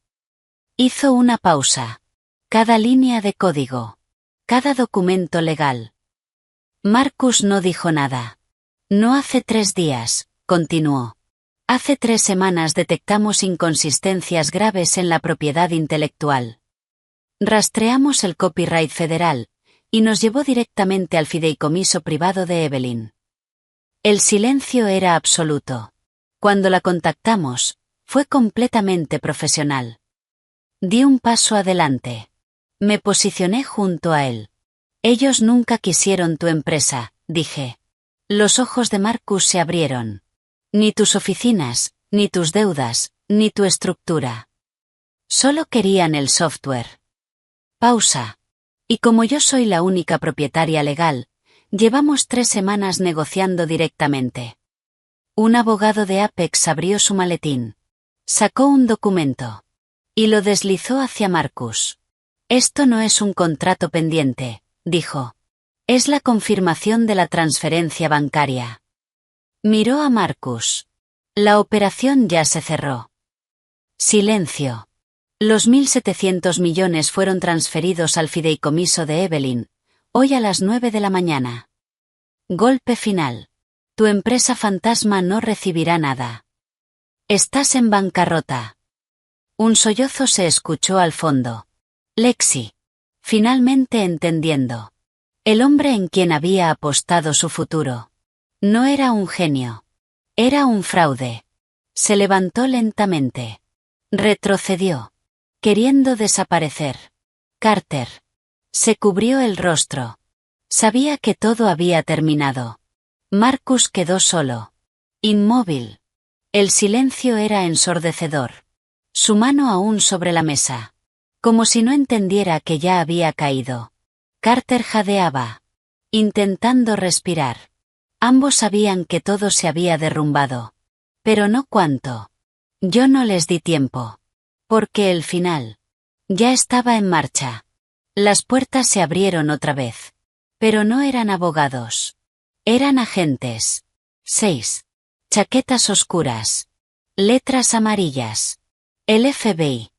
Hizo una pausa. Cada línea de código. Cada documento legal. Marcus no dijo nada. No hace 3 días, continuó. Hace 3 semanas detectamos inconsistencias graves en la propiedad intelectual. Rastreamos el copyright federal, y nos llevó directamente al fideicomiso privado de Evelyn. El silencio era absoluto. Cuando la contactamos, fue completamente profesional. Di un paso adelante. Me posicioné junto a él. Ellos nunca quisieron tu empresa, dije. Los ojos de Marcus se abrieron. Ni tus oficinas, ni tus deudas, ni tu estructura. Solo querían el software. Pausa. Y como yo soy la única propietaria legal, llevamos 3 semanas negociando directamente. Un abogado de Apex abrió su maletín. Sacó un documento. Y lo deslizó hacia Marcus. Esto no es un contrato pendiente, dijo. Es la confirmación de la transferencia bancaria. Miró a Marcus. La operación ya se cerró. Silencio. Los 1.700 millones fueron transferidos al fideicomiso de Evelyn, hoy a las 9 de la mañana. Golpe final. Tu empresa fantasma no recibirá nada. Estás en bancarrota. Un sollozo se escuchó al fondo. Lexi. Finalmente entendiendo. El hombre en quien había apostado su futuro. No era un genio. Era un fraude. Se levantó lentamente. Retrocedió. Queriendo desaparecer. Carter. Se cubrió el rostro. Sabía que todo había terminado. Marcus quedó solo. Inmóvil. El silencio era ensordecedor. Su mano aún sobre la mesa. Como si no entendiera que ya había caído. Carter jadeaba. Intentando respirar. Ambos sabían que todo se había derrumbado. Pero no cuánto. Yo no les di tiempo. Porque el final ya estaba en marcha. Las puertas se abrieron otra vez. Pero no eran abogados. Eran agentes. 6. Chaquetas oscuras. Letras amarillas. El FBI.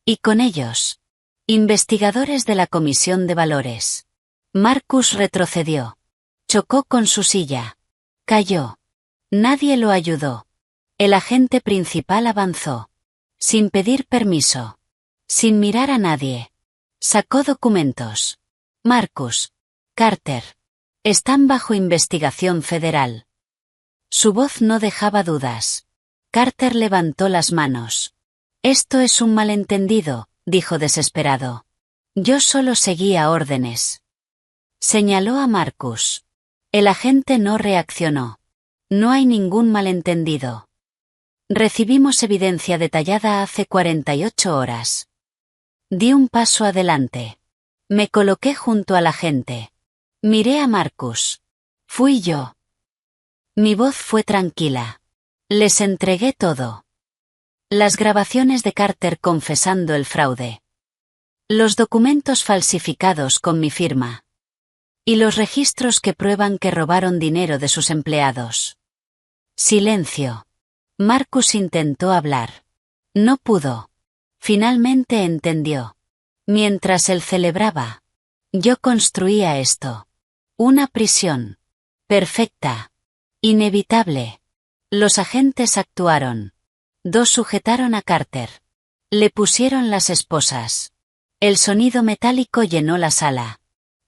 Y con ellos. Investigadores de la Comisión de Valores. Marcus retrocedió. Chocó con su silla. Cayó. Nadie lo ayudó. El agente principal avanzó. Sin pedir permiso. Sin mirar a nadie. Sacó documentos. Marcus. Carter. Están bajo investigación federal. Su voz no dejaba dudas. Carter levantó las manos. Esto es un malentendido, dijo desesperado. Yo solo seguía órdenes. Señaló a Marcus. El agente no reaccionó. No hay ningún malentendido. Recibimos evidencia detallada hace 48 horas. Di un paso adelante. Me coloqué junto al agente. Miré a Marcus. Fui yo. Mi voz fue tranquila. Les entregué todo. Las grabaciones de Carter confesando el fraude. Los documentos falsificados con mi firma. Y los registros que prueban que robaron dinero de sus empleados. Silencio. Marcus intentó hablar. No pudo. Finalmente entendió. Mientras él celebraba. Yo construía esto. Una prisión. Perfecta. Inevitable. Los agentes actuaron. 2 sujetaron a Carter. Le pusieron las esposas. El sonido metálico llenó la sala.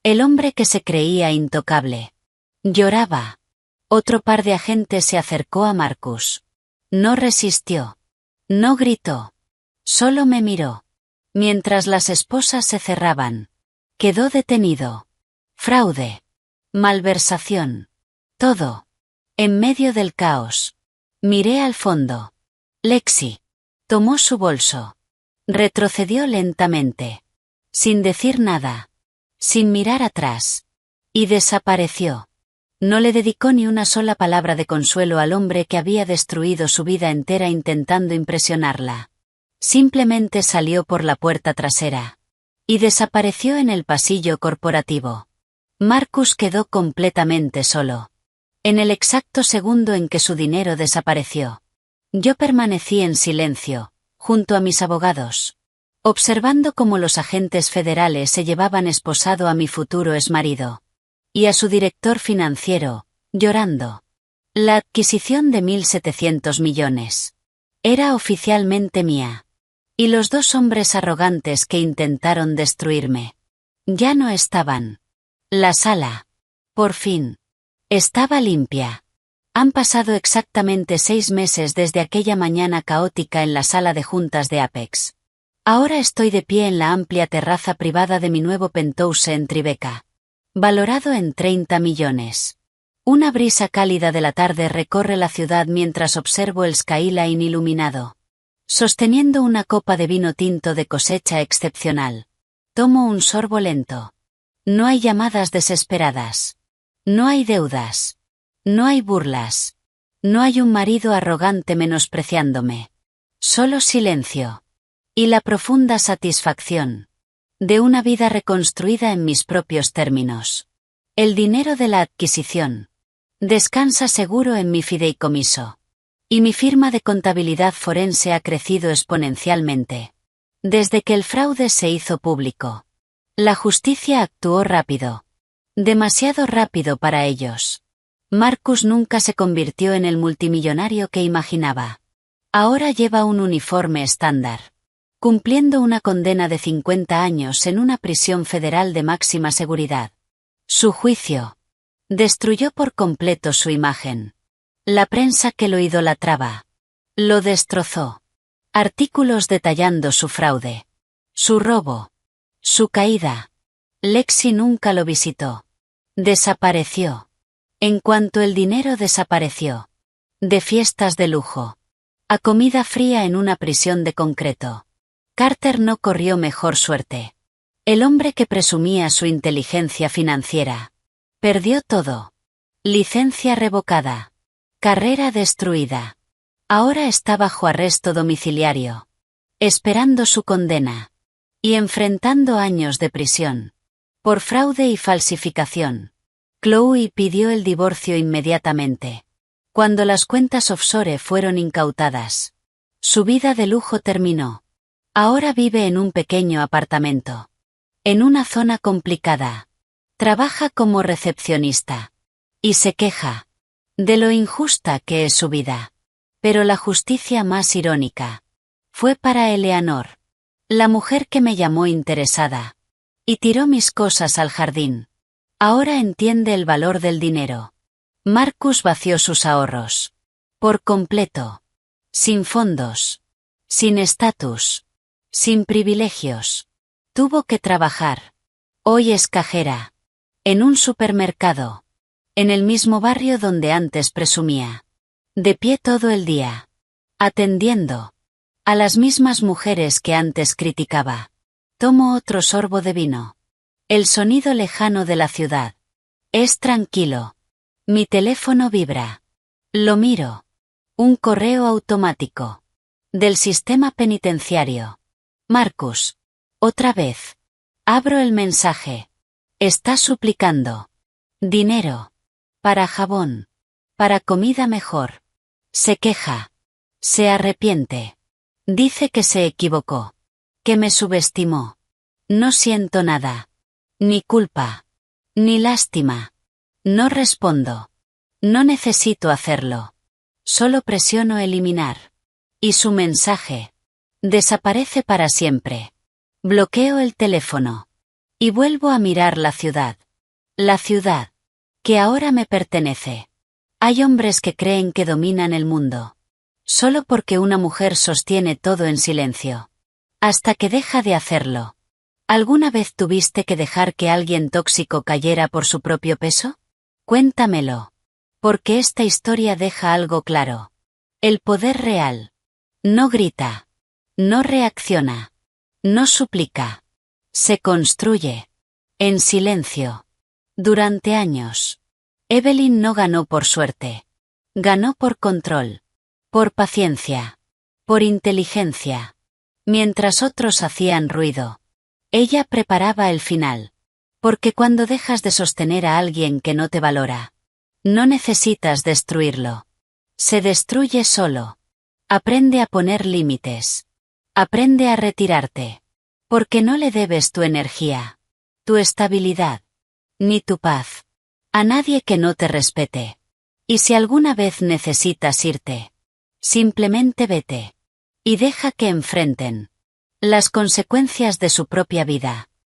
El hombre que se creía intocable. Lloraba. Otro par de agentes se acercó a Marcus. No resistió. No gritó. Solo me miró. Mientras las esposas se cerraban. Quedó detenido. Fraude. Malversación. Todo. En medio del caos. Miré al fondo. Lexi. Tomó su bolso. Retrocedió lentamente. Sin decir nada. Sin mirar atrás. Y desapareció. No le dedicó ni una sola palabra de consuelo al hombre que había destruido su vida entera intentando impresionarla. Simplemente salió por la puerta trasera. Y desapareció en el pasillo corporativo. Marcus quedó completamente solo. En el exacto segundo en que su dinero desapareció. Yo permanecí en silencio, junto a mis abogados. Observando cómo los agentes federales se llevaban esposado a mi futuro exmarido. Y a su director financiero, llorando. La adquisición de 1.700 millones. Era oficialmente mía. Y los 2 hombres arrogantes que intentaron destruirme. Ya no estaban. La sala. Por fin. Estaba limpia. Han pasado exactamente 6 meses desde aquella mañana caótica en la sala de juntas de Apex. Ahora estoy de pie en la amplia terraza privada de mi nuevo penthouse en Tribeca. Valorado en 30 millones. Una brisa cálida de la tarde recorre la ciudad mientras observo el skyline iluminado. Sosteniendo una copa de vino tinto de cosecha excepcional. Tomo un sorbo lento. No hay llamadas desesperadas. No hay deudas. No hay burlas. No hay un marido arrogante menospreciándome. Solo silencio. Y la profunda satisfacción. De una vida reconstruida en mis propios términos. El dinero de la adquisición. Descansa seguro en mi fideicomiso. Y mi firma de contabilidad forense ha crecido exponencialmente. Desde que el fraude se hizo público. La justicia actuó rápido. Demasiado rápido para ellos. Marcus nunca se convirtió en el multimillonario que imaginaba. Ahora lleva un uniforme estándar. Cumpliendo una condena de 50 años en una prisión federal de máxima seguridad. Su juicio. Destruyó por completo su imagen. La prensa que lo idolatraba. Lo destrozó. Artículos detallando su fraude. Su robo. Su caída. Lexi nunca lo visitó. Desapareció. En cuanto el dinero desapareció. De fiestas de lujo. A comida fría en una prisión de concreto. Carter no corrió mejor suerte. El hombre que presumía su inteligencia financiera. Perdió todo. Licencia revocada. Carrera destruida. Ahora está bajo arresto domiciliario, esperando su condena, y enfrentando años de prisión, por fraude y falsificación. Chloe pidió el divorcio inmediatamente, cuando las cuentas offshore fueron incautadas. Su vida de lujo terminó. Ahora vive en un pequeño apartamento, en una zona complicada. Trabaja como recepcionista, y se queja de lo injusta que es su vida. Pero la justicia más irónica fue para Eleanor, la mujer que me llamó interesada, y tiró mis cosas al jardín. Ahora entiende el valor del dinero. Marcus vació sus ahorros. Por completo. Sin fondos. Sin estatus. Sin privilegios. Tuvo que trabajar. Hoy es cajera. En un supermercado. En el mismo barrio donde antes presumía. De pie todo el día. Atendiendo a las mismas mujeres que antes criticaba. Tomo otro sorbo de vino. El sonido lejano de la ciudad. Es tranquilo. Mi teléfono vibra. Lo miro. Un correo automático. Del sistema penitenciario. Marcus. Otra vez. Abro el mensaje. Está suplicando. Dinero. Para jabón. Para comida mejor. Se queja. Se arrepiente. Dice que se equivocó. Que me subestimó. No siento nada. Ni culpa. Ni lástima. No respondo. No necesito hacerlo. Solo presiono eliminar. Y su mensaje desaparece para siempre. Bloqueo el teléfono. Y vuelvo a mirar la ciudad. La ciudad. Que ahora me pertenece. Hay hombres que creen que dominan el mundo. Solo porque una mujer sostiene todo en silencio. Hasta que deja de hacerlo. ¿Alguna vez tuviste que dejar que alguien tóxico cayera por su propio peso? Cuéntamelo. Porque esta historia deja algo claro. El poder real. No grita. No reacciona. No suplica. Se construye. En silencio. Durante años. Evelyn no ganó por suerte. Ganó por control. Por paciencia. Por inteligencia. Mientras otros hacían ruido. Ella preparaba el final. Porque cuando dejas de sostener a alguien que no te valora, no necesitas destruirlo. Se destruye solo. Aprende a poner límites. Aprende a retirarte. Porque no le debes tu energía, tu estabilidad, ni tu paz. A nadie que no te respete. Y si alguna vez necesitas irte, simplemente vete. Y deja que enfrenten las consecuencias de su propia vida.